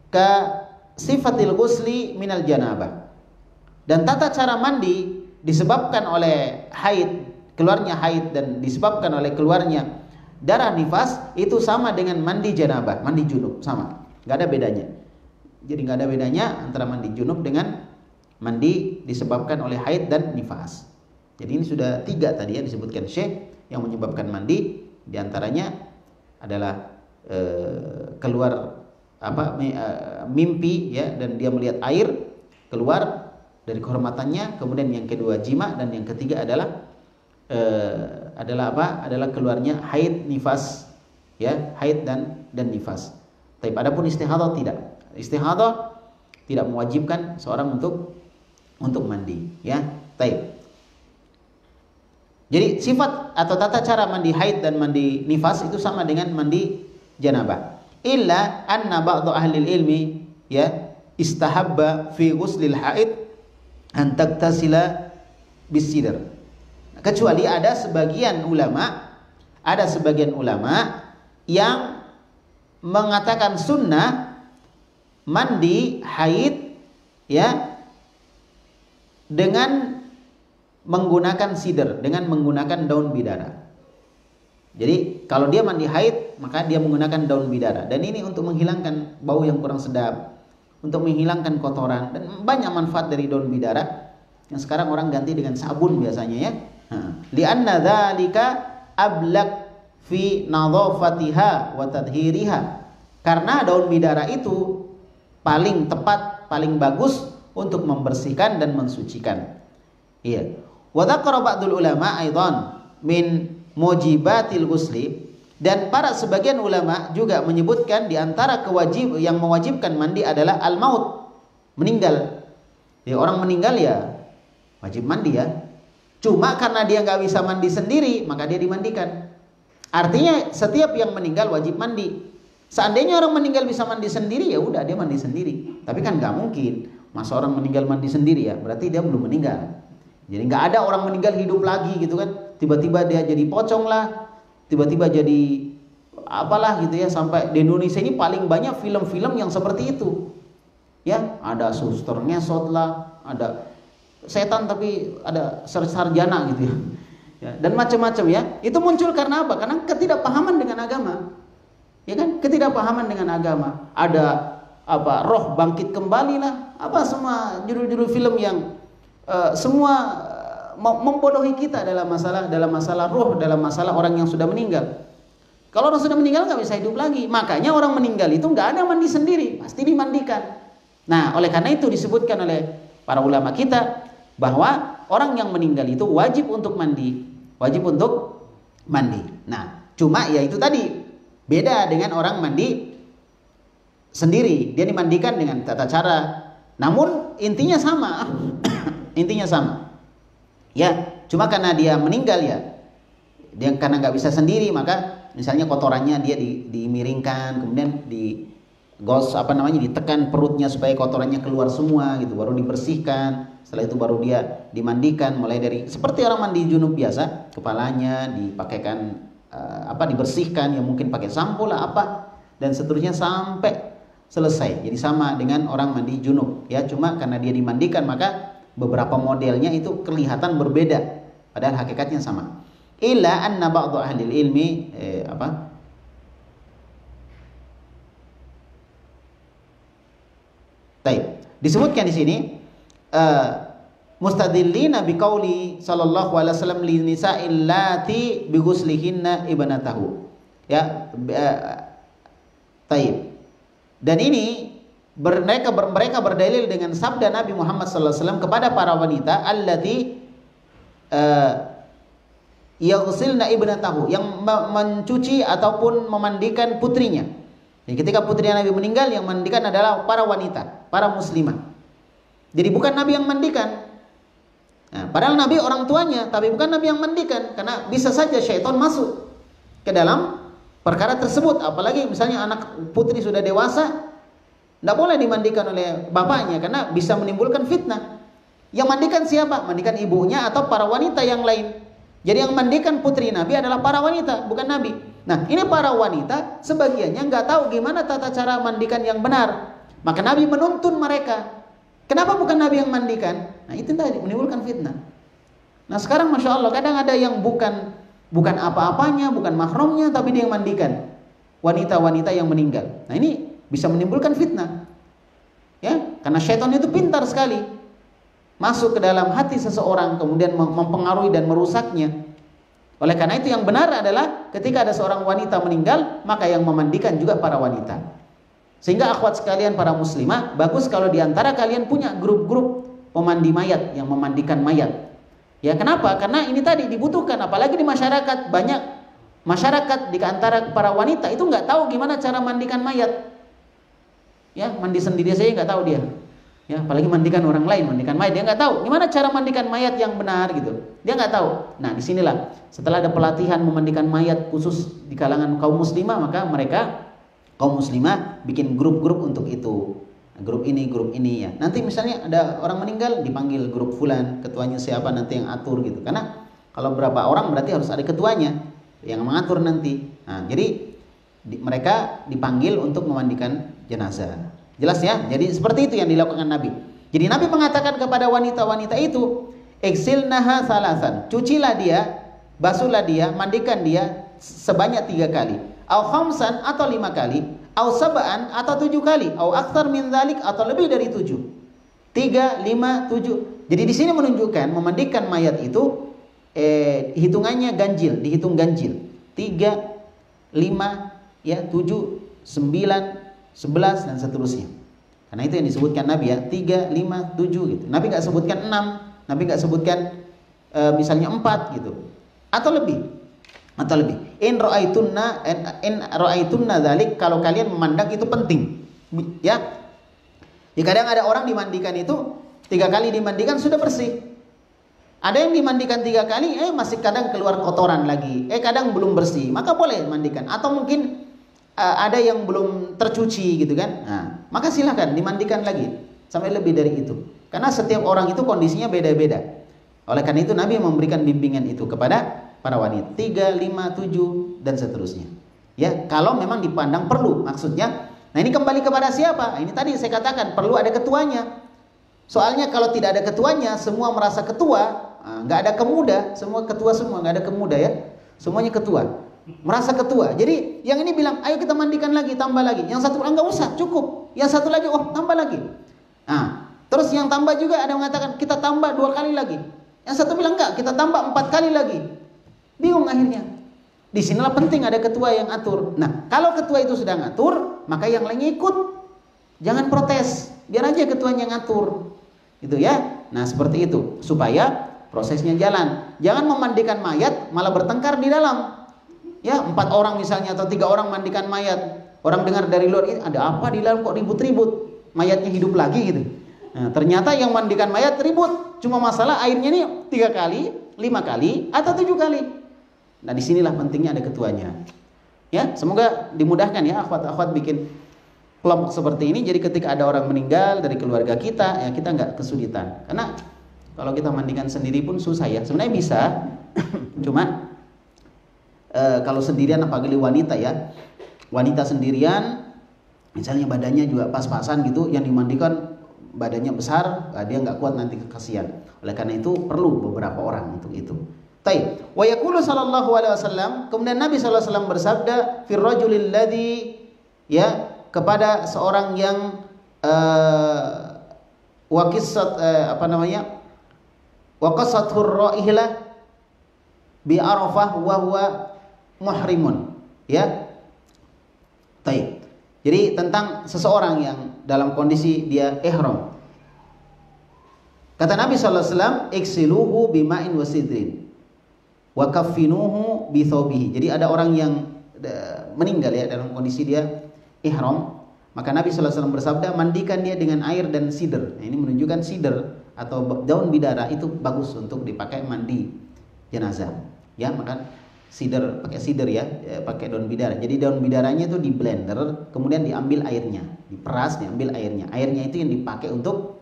ka sifatil ghusli minal janabah. Dan tata cara mandi disebabkan oleh haid, keluarnya haid dan disebabkan oleh keluarnya darah nifas itu sama dengan mandi janabah, mandi junub, sama, nggak ada bedanya. Jadi nggak ada bedanya antara mandi junub dengan mandi disebabkan oleh haid dan nifas. Jadi ini sudah 3 tadi ya disebutkan Syekh yang menyebabkan mandi, diantaranya adalah keluar mimpi ya, dan dia melihat air keluar dari kehormatannya. Kemudian yang kedua jima, dan yang ketiga adalah adalah keluarnya haid nifas ya, haid dan nifas. Tapi adapun istihadhah tidak. Istihadhah tidak mewajibkan seorang untuk mandi ya. Baik. Jadi sifat atau tata cara mandi haid dan mandi nifas itu sama dengan mandi janabah. Illa anna ba'du ahli ilmi ya istahabba fi ghuslil haid an taktasila bisidr. Kecuali ada sebagian ulama yang mengatakan sunnah mandi haid ya dengan menggunakan sidr, dengan menggunakan daun bidara. Jadi kalau dia mandi haid maka dia menggunakan daun bidara, dan ini untuk menghilangkan bau yang kurang sedap, untuk menghilangkan kotoran, dan banyak manfaat dari daun bidara yang sekarang orang ganti dengan sabun biasanya ya. Li'anna dzalika ablaq fi nadhafatiha wa tadhhiriha. Karena daun bidara itu paling tepat, paling bagus untuk membersihkan dan mensucikan. Iya. Wa dzakara ba'dul ulama aidan min mujibatil ghusli, dan para sebagian ulama juga menyebutkan di antara yang mewajibkan mandi adalah al-maut, meninggal. Ya, orang meninggal ya wajib mandi ya. Cuma karena dia nggak bisa mandi sendiri, maka dia dimandikan. Artinya setiap yang meninggal wajib mandi. Seandainya orang meninggal bisa mandi sendiri, ya udah dia mandi sendiri. Tapi kan nggak mungkin, masa orang meninggal mandi sendiri ya, berarti dia belum meninggal. Jadi nggak ada orang meninggal hidup lagi gitu kan. Tiba-tiba dia jadi pocong lah, tiba-tiba jadi apalah gitu ya. Sampai di Indonesia ini paling banyak film-film yang seperti itu. Ya, ada suster ngesot lah, ada setan tapi ada sarjana gitu ya. Dan macam-macam ya. Itu muncul karena apa? Karena ketidakpahaman dengan agama. Ya kan? Ketidakpahaman dengan agama. Ada roh bangkit kembali lah. Apa semua judul-judul film yang semua membodohi kita dalam masalah roh, dalam masalah orang yang sudah meninggal. Kalau orang sudah meninggal nggak bisa hidup lagi. Makanya orang meninggal itu nggak ada mandi sendiri, pasti dimandikan. Nah, oleh karena itu disebutkan oleh para ulama kita bahwa orang yang meninggal itu wajib untuk mandi, Nah, cuma ya itu tadi beda dengan orang mandi sendiri, dia dimandikan dengan tata cara, namun intinya sama, intinya sama. Ya, cuma karena dia meninggal ya, dia karena nggak bisa sendiri, maka misalnya kotorannya dia dimiringkan, kemudian ditekan perutnya supaya kotorannya keluar semua gitu, baru dibersihkan. Setelah itu baru dia dimandikan, mulai dari seperti orang mandi junub biasa, kepalanya dipakaikan dibersihkan, ya mungkin pakai sampo lah apa dan seterusnya sampai selesai. Jadi sama dengan orang mandi junub ya, cuma karena dia dimandikan maka beberapa modelnya itu kelihatan berbeda, padahal hakikatnya sama. Illa anna ba'du ahli ilmi disebutkan di sini mustadillina biqauli sallallahu alaihi wasallam li nisa'il lati bi ghuslihinna ibnatahu ya. Dan ini mereka berdalil dengan sabda Nabi Muhammad sallallahu alaihi wasallam kepada para wanita allati yaghsilna ibnatahu, yang mencuci ataupun memandikan putrinya. Jadi ketika putri Nabi meninggal, yang mandikan adalah para wanita, para muslimah. Jadi bukan Nabi yang mandikan. Nah, padahal Nabi orang tuanya, tapi bukan Nabi yang mandikan, karena bisa saja syaitan masuk ke dalam perkara tersebut. Apalagi misalnya anak putri sudah dewasa, tidak boleh dimandikan oleh bapaknya karena bisa menimbulkan fitnah. Yang mandikan siapa? Mandikan ibunya atau para wanita yang lain. Jadi yang mandikan putri Nabi adalah para wanita, bukan Nabi. Nah, ini para wanita sebagiannya nggak tahu gimana tata cara mandikan yang benar. Maka Nabi menuntun mereka. Kenapa bukan Nabi yang mandikan? Nah, itu tadi menimbulkan fitnah. Nah sekarang Masya Allah kadang ada yang bukan apa-apanya, bukan mahramnya, tapi dia yang mandikan wanita-wanita yang meninggal. Nah ini bisa menimbulkan fitnah, ya, karena syaitan itu pintar sekali masuk ke dalam hati seseorang, kemudian mempengaruhi dan merusaknya. Oleh karena itu yang benar adalah ketika ada seorang wanita meninggal, maka yang memandikan juga para wanita. Sehingga akhwat sekalian para muslimah, bagus kalau diantara kalian punya grup-grup pemandi mayat yang memandikan mayat. Ya kenapa? Karena ini tadi dibutuhkan, apalagi di masyarakat, banyak masyarakat di antara para wanita itu nggak tahu gimana cara mandikan mayat. Ya mandi sendiri saja nggak tahu dia. Ya, apalagi mandikan orang lain, mandikan mayat, dia nggak tahu gimana cara mandikan mayat yang benar gitu. Dia nggak tahu. Nah, disinilah setelah ada pelatihan memandikan mayat khusus di kalangan kaum muslimah, maka mereka kaum muslimah bikin grup-grup untuk itu. Grup ini ya. Nanti misalnya ada orang meninggal, dipanggil grup fulan, ketuanya siapa nanti yang atur gitu. Karena kalau berapa orang berarti harus ada ketuanya yang mengatur nanti. Nah, jadi mereka dipanggil untuk memandikan jenazah. Jelas ya? Jadi seperti itu yang dilakukan Nabi. Jadi Nabi mengatakan kepada wanita-wanita itu, "Iksilnaha salasan." Cucilah dia, basuhlah dia, mandikan dia sebanyak 3 kali. Au khamsan atau 5 kali, au sab'an atau 7 kali, au aktsar min dzalik atau lebih dari 7. 3, 5, 7. Jadi di sini menunjukkan memandikan mayat itu hitungannya ganjil, dihitung ganjil. 3, 5, ya, 7, 9, 11 dan seterusnya. Karena itu yang disebutkan Nabi ya, 3, 5, 7 gitu. Nabi nggak sebutkan 6, Nabi nggak sebutkan misalnya 4 gitu. Atau lebih. In ra'aitunna dzalik, kalau kalian memandang itu penting. Ya. Jadi kadang ada orang dimandikan itu 3 kali dimandikan sudah bersih. Ada yang dimandikan 3 kali masih kadang keluar kotoran lagi. Kadang belum bersih, maka boleh mandikan. Atau mungkin ada yang belum tercuci gitu kan, nah, maka silakan dimandikan lagi sampai lebih dari itu, karena setiap orang itu kondisinya beda-beda. Oleh karena itu Nabi memberikan bimbingan itu kepada para wanita, 3, 5, 7 dan seterusnya. Ya, kalau memang dipandang perlu, maksudnya. Nah ini kembali kepada siapa? Ini tadi saya katakan perlu ada ketuanya. Soalnya kalau tidak ada ketuanya, semua merasa ketua, nggak ada kemuda, semua ketua semua, nggak ada kemuda ya, semuanya ketua. Merasa ketua. Jadi yang ini bilang, ayo kita mandikan lagi, tambah lagi. Yang satu bilang, enggak usah, cukup. Yang satu lagi, oh tambah lagi. Nah, terus yang tambah juga ada yang mengatakan, kita tambah 2 kali lagi. Yang satu bilang, enggak, kita tambah 4 kali lagi. Bingung akhirnya. Disinilah penting ada ketua yang atur. Nah, kalau ketua itu sudah ngatur, maka yang lainnya ikut. Jangan protes, biar aja ketuanya ngatur. Gitu ya. Nah, seperti itu. Supaya prosesnya jalan. Jangan memandikan mayat, malah bertengkar di dalam. Ya, 4 orang misalnya atau 3 orang mandikan mayat. Orang dengar dari luar, ada apa di dalam kok ribut-ribut? Mayatnya hidup lagi gitu. Nah, ternyata yang mandikan mayat ribut. Cuma masalah airnya nih 3 kali, 5 kali atau 7 kali. Nah, disinilah pentingnya ada ketuanya. Ya, semoga dimudahkan ya akhwat-akhwat bikin kelompok seperti ini. Jadi ketika ada orang meninggal dari keluarga kita, ya kita nggak kesulitan. Karena kalau kita mandikan sendiri pun susah ya. Sebenarnya bisa, cuma kalau sendirian apalagi wanita ya, wanita sendirian misalnya badannya juga pas-pasan gitu, yang dimandikan badannya besar, dia nggak kuat nanti kekasihan. Oleh karena itu perlu beberapa orang untuk itu. Taib. Wa yaqulu sallallahu alaihi wasallam, kemudian Nabi sallallahu alaihi wasallam bersabda, fir rajulil ladzi, ya, kepada seorang yang waqissat waqasathur raihlah bi Arafah wa huwa muhrimun, ya. Taib. Jadi tentang seseorang yang dalam kondisi dia ihram. Kata Nabi sallallahu alaihi wasallam, iksiluhu bima'in wasidrin wa kaffinuhu bi thawbihi. Jadi ada orang yang meninggal ya dalam kondisi dia ihram, maka Nabi sallallahu alaihi wasallam bersabda, mandikan dia dengan air dan sidr. Nah, ini menunjukkan sidr atau daun bidara itu bagus untuk dipakai mandi jenazah. Ya, maka pakai sidr ya, pakai daun bidara. Jadi daun bidaranya itu di blender, kemudian diambil airnya, diperas, diambil airnya. Airnya itu yang dipakai untuk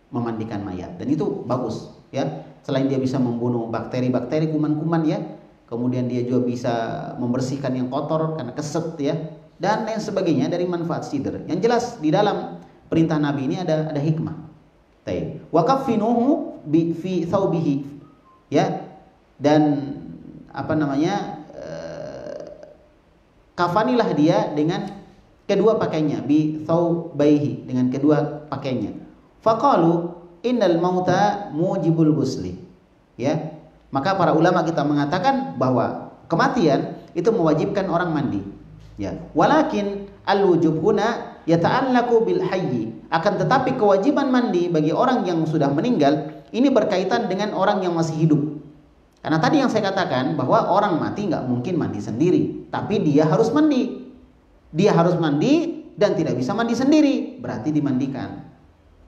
memandikan mayat, dan itu bagus ya. Selain dia bisa membunuh bakteri-bakteri, kuman-kuman ya, kemudian dia juga bisa membersihkan yang kotor karena keset ya, dan lain sebagainya dari manfaat sidr. Yang jelas di dalam perintah Nabi ini ada hikmah. Wa kaffinuhu fi thawbihi, ya, dan apa namanya, kafanilah dia dengan kedua pakainya, bi thawbaihi, dengan kedua pakainya. Faqalu innal mauta mujibul ghusli, ya. Maka para ulama kita mengatakan bahwa kematian itu mewajibkan orang mandi, ya. Walakin al-wujub huna yata'allaqu bil hayyi, akan tetapi kewajiban mandi bagi orang yang sudah meninggal ini berkaitan dengan orang yang masih hidup. Karena tadi yang saya katakan bahwa orang mati nggak mungkin mandi sendiri, tapi dia harus mandi. Dia harus mandi dan tidak bisa mandi sendiri, berarti dimandikan.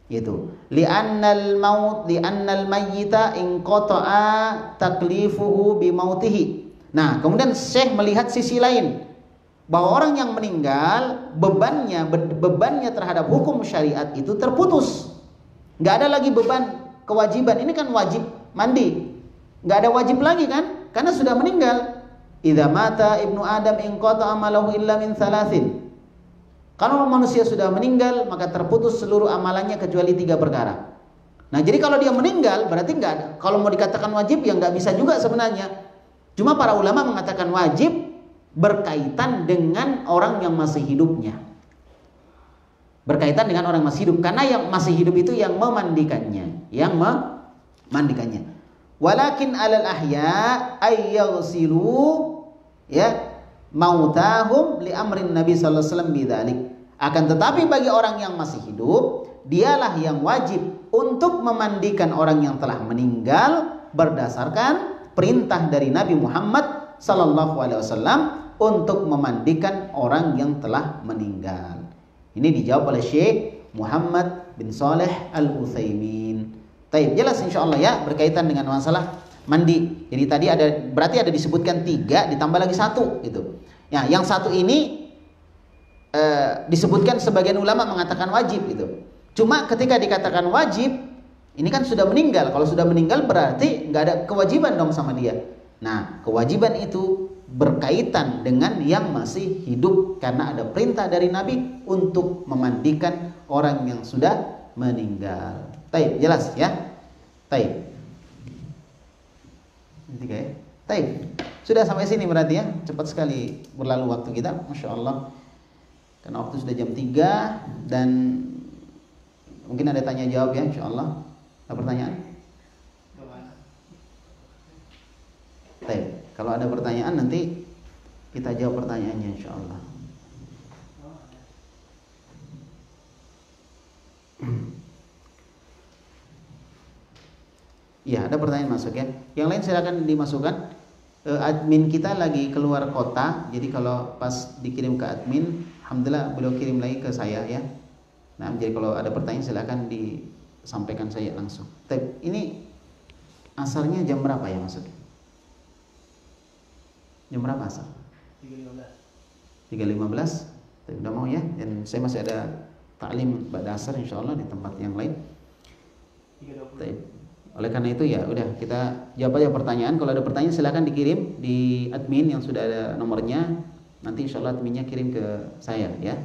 Gitu. Li'annal mayyita in qata'a taklifuhu bi mautihi. Nah, kemudian Syekh melihat sisi lain, bahwa orang yang meninggal bebannya terhadap hukum syariat itu terputus. Nggak ada lagi beban kewajiban. Ini kan wajib mandi. Nggak ada wajib lagi kan? Karena sudah meninggal. Idza mata ibnu Adam inqata amalahu illa min thalathin. Kalau manusia sudah meninggal, maka terputus seluruh amalannya kecuali 3 perkara. Nah, jadi kalau dia meninggal berarti nggak ada. Kalau mau dikatakan wajib ya nggak bisa juga sebenarnya. Cuma para ulama mengatakan wajib berkaitan dengan orang yang masih hidupnya. Berkaitan dengan orang masih hidup, karena yang masih hidup itu yang memandikannya, Walakin alal ahya ay yaghsilu, ya, mautahum li amrin Nabi sallallahu alaihi wasallam bidzalik. Akan tetapi bagi orang yang masih hidup, dialah yang wajib untuk memandikan orang yang telah meninggal berdasarkan perintah dari Nabi Muhammad sallallahu alaihi wasallam untuk memandikan orang yang telah meninggal. Ini dijawab oleh Syekh Muhammad bin Saleh Al-Utsaimin. Taib, jelas insyaallah ya, berkaitan dengan masalah mandi. Jadi tadi berarti ada disebutkan 3 ditambah lagi 1 gitu. Ya, yang 1 ini disebutkan sebagian ulama mengatakan wajib gitu. Cuma ketika dikatakan wajib, ini kan sudah meninggal. Kalau sudah meninggal berarti nggak ada kewajiban dong sama dia. Nah, kewajiban itu berkaitan dengan yang masih hidup karena ada perintah dari Nabi untuk memandikan orang yang sudah meninggal. Taib, jelas ya? Taib. Tiga ya? Taib. Sudah sampai sini berarti ya? Cepat sekali berlalu waktu kita, Masya Allah. Karena waktu sudah jam 3 dan mungkin ada tanya jawab ya, Insya Allah. Ada pertanyaan? Taib. Kalau ada pertanyaan nanti kita jawab pertanyaannya, Insya Allah. Ya, ada pertanyaan masuk ya. Yang lain silakan dimasukkan. Admin kita lagi keluar kota, jadi kalau pas dikirim ke admin, alhamdulillah beliau kirim lagi ke saya ya. Nah, jadi kalau ada pertanyaan silakan disampaikan saya langsung. Ini asarnya jam berapa ya maksudnya? Jam berapa asar? 3.15. Udah mau ya? Dan saya masih ada taklim pada asar insyaallah di tempat yang lain. 3.20. Oleh karena itu ya udah kita jawab aja pertanyaan. Kalau ada pertanyaan silakan dikirim di admin yang sudah ada nomornya. Nanti insyaallah adminnya kirim ke saya ya.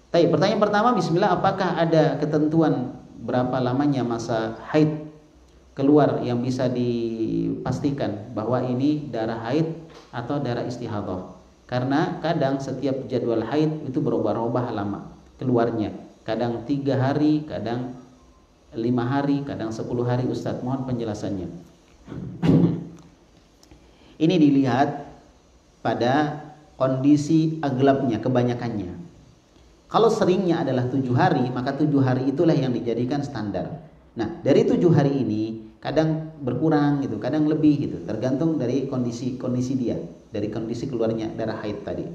Baik, pertanyaan pertama, bismillah, apakah ada ketentuan berapa lamanya masa haid keluar yang bisa dipastikan bahwa ini darah haid atau darah istihadah? Karena kadang setiap jadwal haid itu berubah-ubah lama keluarnya. Kadang 3 hari, kadang 5 hari, kadang 10 hari. Ustadz, mohon penjelasannya. Ini dilihat pada kondisi aglabnya, kebanyakannya. Kalau seringnya adalah 7 hari, maka 7 hari itulah yang dijadikan standar. Nah, dari 7 hari ini kadang berkurang gitu, kadang lebih gitu, tergantung dari kondisi dia, dari kondisi keluarnya darah haid tadi.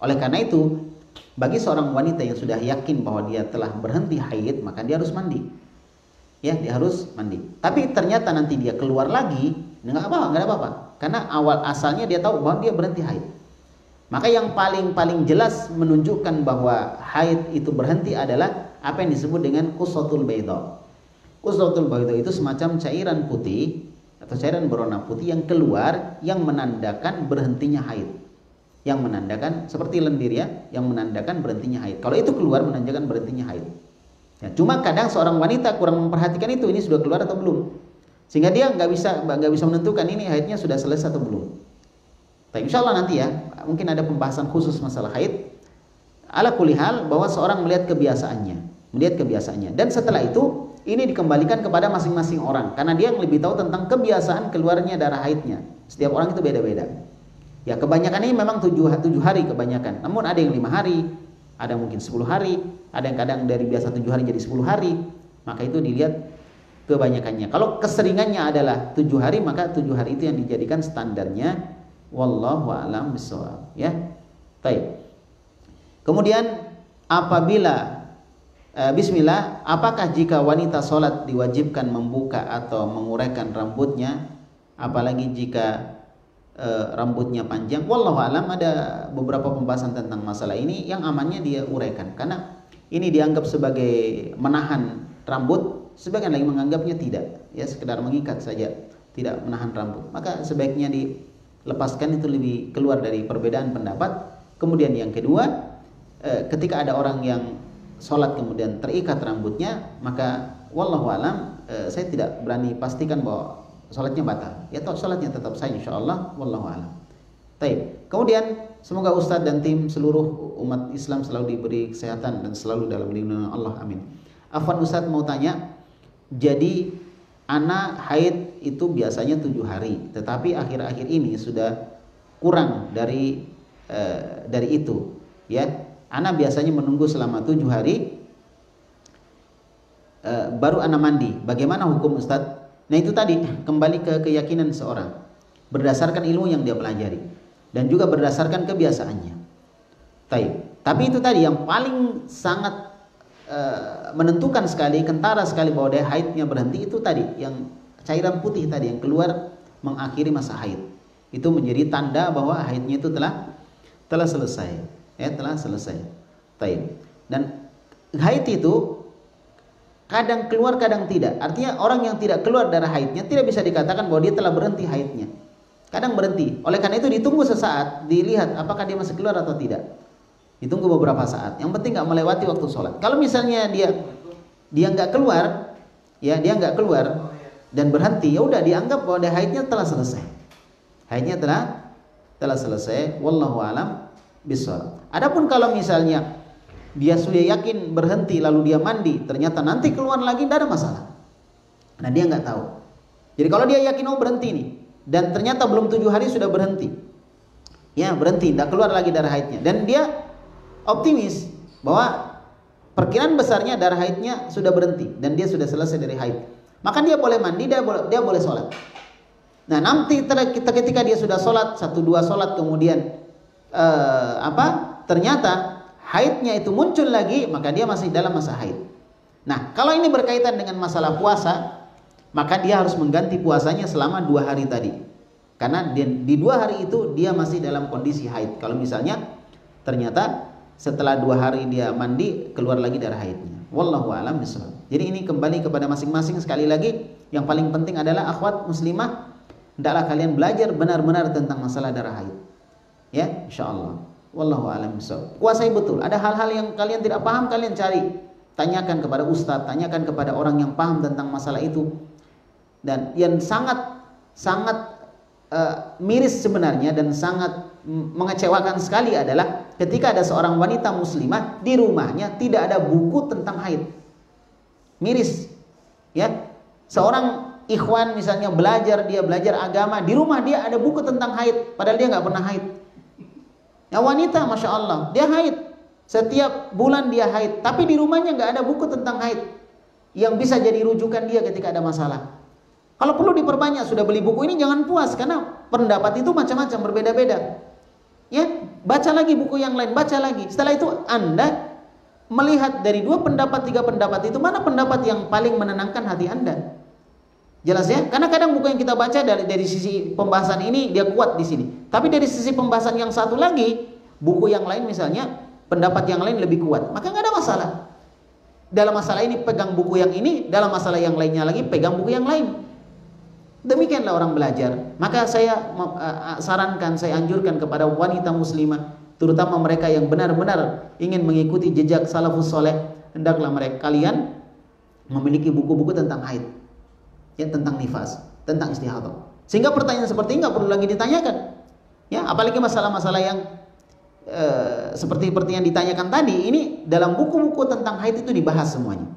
Oleh karena itu, bagi seorang wanita yang sudah yakin bahwa dia telah berhenti haid, maka dia harus mandi. Ya, dia harus mandi. Tapi ternyata nanti dia keluar lagi, enggak ada apa-apa. Karena awal asalnya dia tahu bahwa dia berhenti haid. Maka yang paling jelas menunjukkan bahwa haid itu berhenti adalah apa yang disebut dengan qusatul baydha. Qusatul baydha itu semacam cairan putih atau cairan berwarna putih yang keluar yang menandakan berhentinya haid. Yang menandakan seperti lendir ya, yang menandakan berhentinya haid. Kalau itu keluar menandakan berhentinya haid. Ya, cuma kadang seorang wanita kurang memperhatikan itu, ini sudah keluar atau belum. Sehingga dia nggak bisa menentukan ini haidnya sudah selesai atau belum. Tapi insya Allah nanti ya, mungkin ada pembahasan khusus masalah haid. Ala kulli hal, bahwa seorang melihat kebiasaannya. Dan setelah itu, ini dikembalikan kepada masing-masing orang, karena dia yang lebih tahu tentang kebiasaan keluarnya darah haidnya. Setiap orang itu beda-beda. Ya, kebanyakan ini memang 7 hari kebanyakan. Namun ada yang 5 hari, ada mungkin 10 hari, ada yang kadang dari biasa 7 hari jadi 10 hari. Maka itu dilihat kebanyakannya. Kalau keseringannya adalah 7 hari, maka 7 hari itu yang dijadikan standarnya. Wallahu a'lam bishawab. Ya. Baik. Kemudian apabila bismillah, apakah jika wanita sholat diwajibkan membuka atau menguraikan rambutnya, apalagi jika rambutnya panjang? Wallahu a'lam, ada beberapa pembahasan tentang masalah ini. Yang amannya dia uraikan, karena ini dianggap sebagai menahan rambut. Sebagian lagi menganggapnya tidak, ya sekedar mengikat saja, tidak menahan rambut. Maka sebaiknya dilepaskan, itu lebih keluar dari perbedaan pendapat. Kemudian yang kedua, ketika ada orang yang sholat kemudian terikat rambutnya, maka wallahu alam, saya tidak berani pastikan bahwa sholatnya batal. Ya, sholatnya tetap sah insyaallah, wallahu alam. Baik. Kemudian semoga Ustadz dan tim seluruh umat Islam selalu diberi kesehatan dan selalu dalam lindungan Allah, amin. Afwan Ustadz mau tanya, jadi anak haid itu biasanya 7 hari, tetapi akhir-akhir ini sudah kurang dari itu, ya. Anak biasanya menunggu selama 7 hari baru anak mandi. Bagaimana hukum Ustadz? Nah itu tadi kembali ke keyakinan seorang, berdasarkan ilmu yang dia pelajari dan juga berdasarkan kebiasaannya. Tapi itu tadi yang paling sangat menentukan sekali, kentara sekali bahwa dia haidnya berhenti, itu tadi yang cairan putih tadi yang keluar mengakhiri masa haid. Itu menjadi tanda bahwa haidnya itu telah selesai. Ya, telah selesai. Dan haid itu kadang keluar kadang tidak. Artinya orang yang tidak keluar darah haidnya tidak bisa dikatakan bahwa dia telah berhenti haidnya. Kadang berhenti. Oleh karena itu ditunggu sesaat, dilihat apakah dia masih keluar atau tidak. Ditunggu beberapa saat. Yang penting nggak melewati waktu sholat. Kalau misalnya dia nggak keluar, ya dia nggak keluar dan berhenti, ya udah dianggap bahwa dia haidnya telah selesai. Haidnya telah selesai. Wallahu alam bishawab. Adapun kalau misalnya dia sudah yakin berhenti lalu dia mandi, ternyata nanti keluar lagi, tidak ada masalah. Nah dia nggak tahu. Jadi kalau dia yakin berhenti nih, dan ternyata belum 7 hari sudah berhenti, ya berhenti, tidak keluar lagi darah haidnya, dan dia optimis bahwa perkiraan besarnya darah haidnya sudah berhenti dan dia sudah selesai dari haid, maka dia boleh mandi, dia boleh sholat. Nah nanti ketika dia sudah sholat 1-2 sholat kemudian ternyata haidnya itu muncul lagi, maka dia masih dalam masa haid. Nah kalau ini berkaitan dengan masalah puasa, maka dia harus mengganti puasanya selama 2 hari tadi, karena di 2 hari itu dia masih dalam kondisi haid. Kalau misalnya ternyata setelah 2 hari dia mandi keluar lagi darah haidnya, wallahu a'lam bishawab. Jadi ini kembali kepada masing-masing. Sekali lagi, yang paling penting adalah akhwat muslimah, hendaklah kalian belajar benar-benar tentang masalah darah haid, ya insyaallah. Wallahu a'lam bishawab. Kuasai betul. Ada hal-hal yang kalian tidak paham, kalian cari, tanyakan kepada ustadz, tanyakan kepada orang yang paham tentang masalah itu. Dan yang sangat miris sebenarnya dan sangat mengecewakan sekali adalah ketika ada seorang wanita muslimah di rumahnya tidak ada buku tentang haid. Miris, ya. Seorang ikhwan misalnya dia belajar agama, di rumah dia ada buku tentang haid, padahal dia nggak pernah haid. Ya wanita, masya Allah, dia haid, setiap bulan dia haid, tapi di rumahnya nggak ada buku tentang haid yang bisa jadi rujukan dia ketika ada masalah. Kalau perlu diperbanyak, sudah beli buku ini jangan puas, karena pendapat itu macam-macam, berbeda-beda. Ya, baca lagi buku yang lain, baca lagi. Setelah itu Anda melihat dari 2 pendapat, 3 pendapat itu, mana pendapat yang paling menenangkan hati Anda. Jelas ya? Karena kadang buku yang kita baca dari sisi pembahasan ini dia kuat di sini, tapi dari sisi pembahasan yang satu lagi, buku yang lain misalnya, pendapat yang lain lebih kuat, maka nggak ada masalah. Dalam masalah ini pegang buku yang ini, dalam masalah yang lainnya lagi pegang buku yang lain. Demikianlah orang belajar. Maka saya sarankan, saya anjurkan kepada wanita muslimah, terutama mereka yang benar-benar ingin mengikuti jejak salafus soleh, hendaklah kalian memiliki buku-buku tentang haid. ya tentang nifas, tentang istihadah. Sehingga pertanyaan seperti ini nggak perlu lagi ditanyakan. Ya, apalagi masalah-masalah yang seperti yang ditanyakan tadi, ini dalam buku-buku tentang haid itu dibahas semuanya.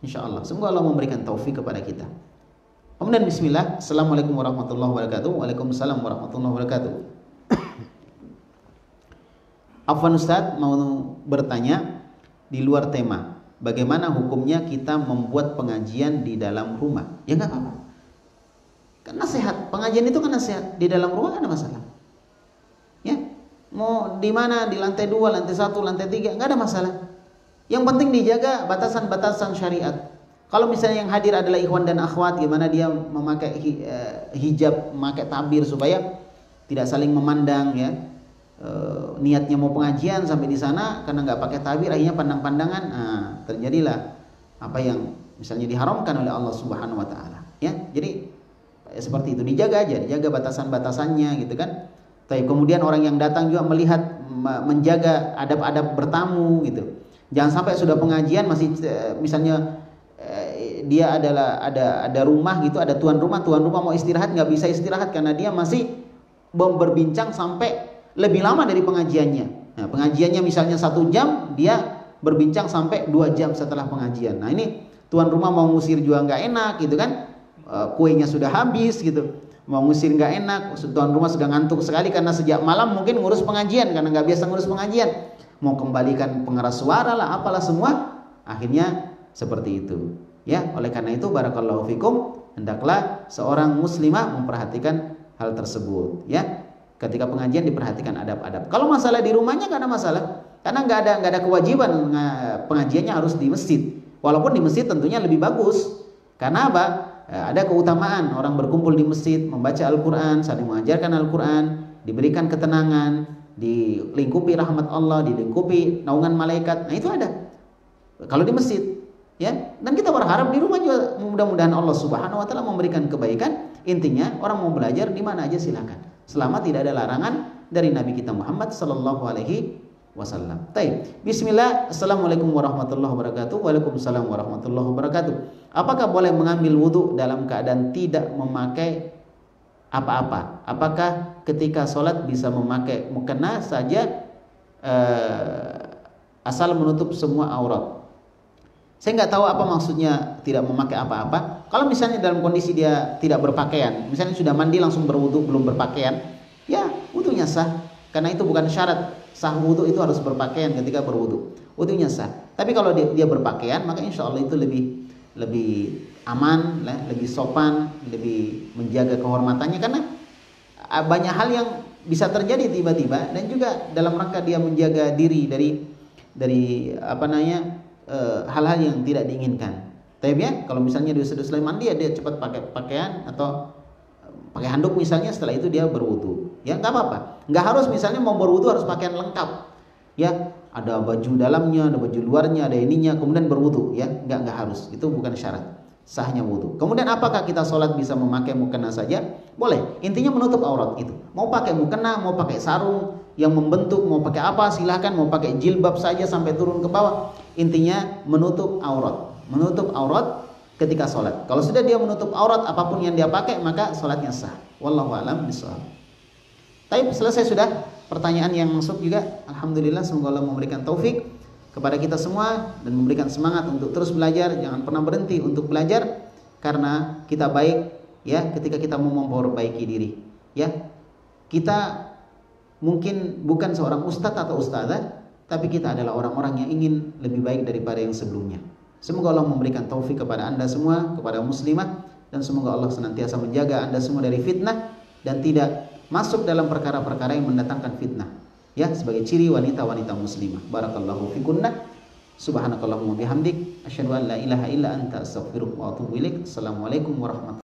Insya Allah. Semoga Allah memberikan taufik kepada kita. Kemudian bismillah. Assalamualaikum warahmatullahi wabarakatuh. Waalaikumsalam warahmatullahi wabarakatuh. Afwan Ustaz mau bertanya di luar tema. Bagaimana hukumnya kita membuat pengajian di dalam rumah? Ya nggak apa-apa. Kan nasihat. Pengajian itu kan nasihat. Di dalam rumah kan ada masalah. Ya. Mau di mana, di lantai 2, lantai 1, lantai 3, nggak ada masalah. Yang penting dijaga batasan-batasan syariat. Kalau misalnya yang hadir adalah ikhwan dan akhwat, gimana dia memakai hijab, memakai tabir supaya tidak saling memandang, ya. Niatnya mau pengajian sampai di sana karena nggak pakai tabir, akhirnya pandang-pandangan, terjadilah apa yang misalnya diharamkan oleh Allah Subhanahu Wa Taala. Ya, jadi seperti itu, dijaga aja, dijaga batasan-batasannya, gitu kan. Tapi kemudian orang yang datang juga melihat, menjaga adab-adab bertamu, gitu. Jangan sampai sudah pengajian masih misalnya dia adalah ada rumah gitu, ada tuan rumah mau istirahat nggak bisa istirahat karena dia masih berbincang sampai lebih lama dari pengajiannya. Nah, pengajiannya misalnya 1 jam, dia berbincang sampai 2 jam setelah pengajian. Nah, ini tuan rumah mau ngusir juga nggak enak, gitu kan? Kuenya sudah habis, gitu. Mau ngusir nggak enak, tuan rumah sudah ngantuk sekali karena sejak malam mungkin ngurus pengajian karena nggak biasa ngurus pengajian. Mau kembalikan pengeras suara lah, apalah semua, akhirnya seperti itu. Ya, oleh karena itu barakallahu fikum, hendaklah seorang muslimah memperhatikan hal tersebut. Ya, ketika pengajian diperhatikan adab-adab. Kalau masalah di rumahnya nggak ada masalah, karena nggak ada kewajiban pengajiannya harus di masjid. Walaupun di masjid tentunya lebih bagus. Karena apa? Ada keutamaan orang berkumpul di masjid, membaca Al-Quran, saling mengajarkan Al-Quran, diberikan ketenangan, dilingkupi rahmat Allah, dilingkupi naungan malaikat. Nah, itu ada kalau di masjid, ya. Dan kita berharap di rumah juga mudah-mudahan Allah Subhanahu Wa Taala memberikan kebaikan. Intinya orang mau belajar di mana aja silakan, selama tidak ada larangan dari Nabi kita Muhammad Sallallahu Alaihi Wasallam. Bismillah. Assalamualaikum warahmatullahi wabarakatuh. Waalaikumsalam warahmatullahi wabarakatuh. Apakah boleh mengambil wudhu dalam keadaan tidak memakai apa-apa? Apakah ketika sholat bisa memakai mukena saja asal menutup semua aurat? Saya nggak tahu apa maksudnya tidak memakai apa-apa. Kalau misalnya dalam kondisi dia tidak berpakaian, misalnya sudah mandi langsung berwudhu belum berpakaian, ya wudhunya sah. Karena itu bukan syarat sah wudhu itu harus berpakaian ketika berwudhu. Wudhunya sah. Tapi kalau dia berpakaian, maka insya Allah itu lebih aman, lebih sopan, lebih menjaga kehormatannya. Karena banyak hal yang bisa terjadi tiba-tiba, dan juga dalam rangka dia menjaga diri dari hal-hal yang tidak diinginkan. Tapi ya, kalau misalnya dia sudah selesai mandi, dia cepat pakai pakaian atau pakai handuk misalnya, setelah itu dia berwudu. Ya, nggak apa-apa. Nggak harus misalnya mau berwudu harus pakaian lengkap. Ya, ada baju dalamnya, ada baju luarnya, ada ininya, kemudian berwudu. Ya, nggak harus. Itu bukan syarat sahnya wudu. Kemudian apakah kita sholat bisa memakai mukena saja? Boleh. Intinya menutup aurat itu. Mau pakai mukena, mau pakai sarung yang membentuk, mau pakai apa silahkan. Mau pakai jilbab saja sampai turun ke bawah. Intinya menutup aurat. Menutup aurat ketika sholat. Kalau sudah dia menutup aurat apapun yang dia pakai, maka sholatnya sah. Wallahu a'lam bishawab. Tapi selesai sudah pertanyaan yang masuk juga. Alhamdulillah, semoga Allah memberikan taufik kepada kita semua dan memberikan semangat untuk terus belajar. Jangan pernah berhenti untuk belajar, karena kita baik ya ketika kita mau memperbaiki diri. Ya, kita mungkin bukan seorang ustadz atau ustadzah, tapi kita adalah orang-orang yang ingin lebih baik daripada yang sebelumnya. Semoga Allah memberikan taufik kepada anda semua, kepada muslimah, dan semoga Allah senantiasa menjaga anda semua dari fitnah dan tidak masuk dalam perkara-perkara yang mendatangkan fitnah. Ya, sebagai ciri wanita-wanita muslimah. Barakallahu fikunna. Subhanakallahumma bihamdik, asyhadu an la ilaha illa anta, astaghfiruka wa atubu ilaik. Assalamualaikum warahmatullahi wabarakatuh.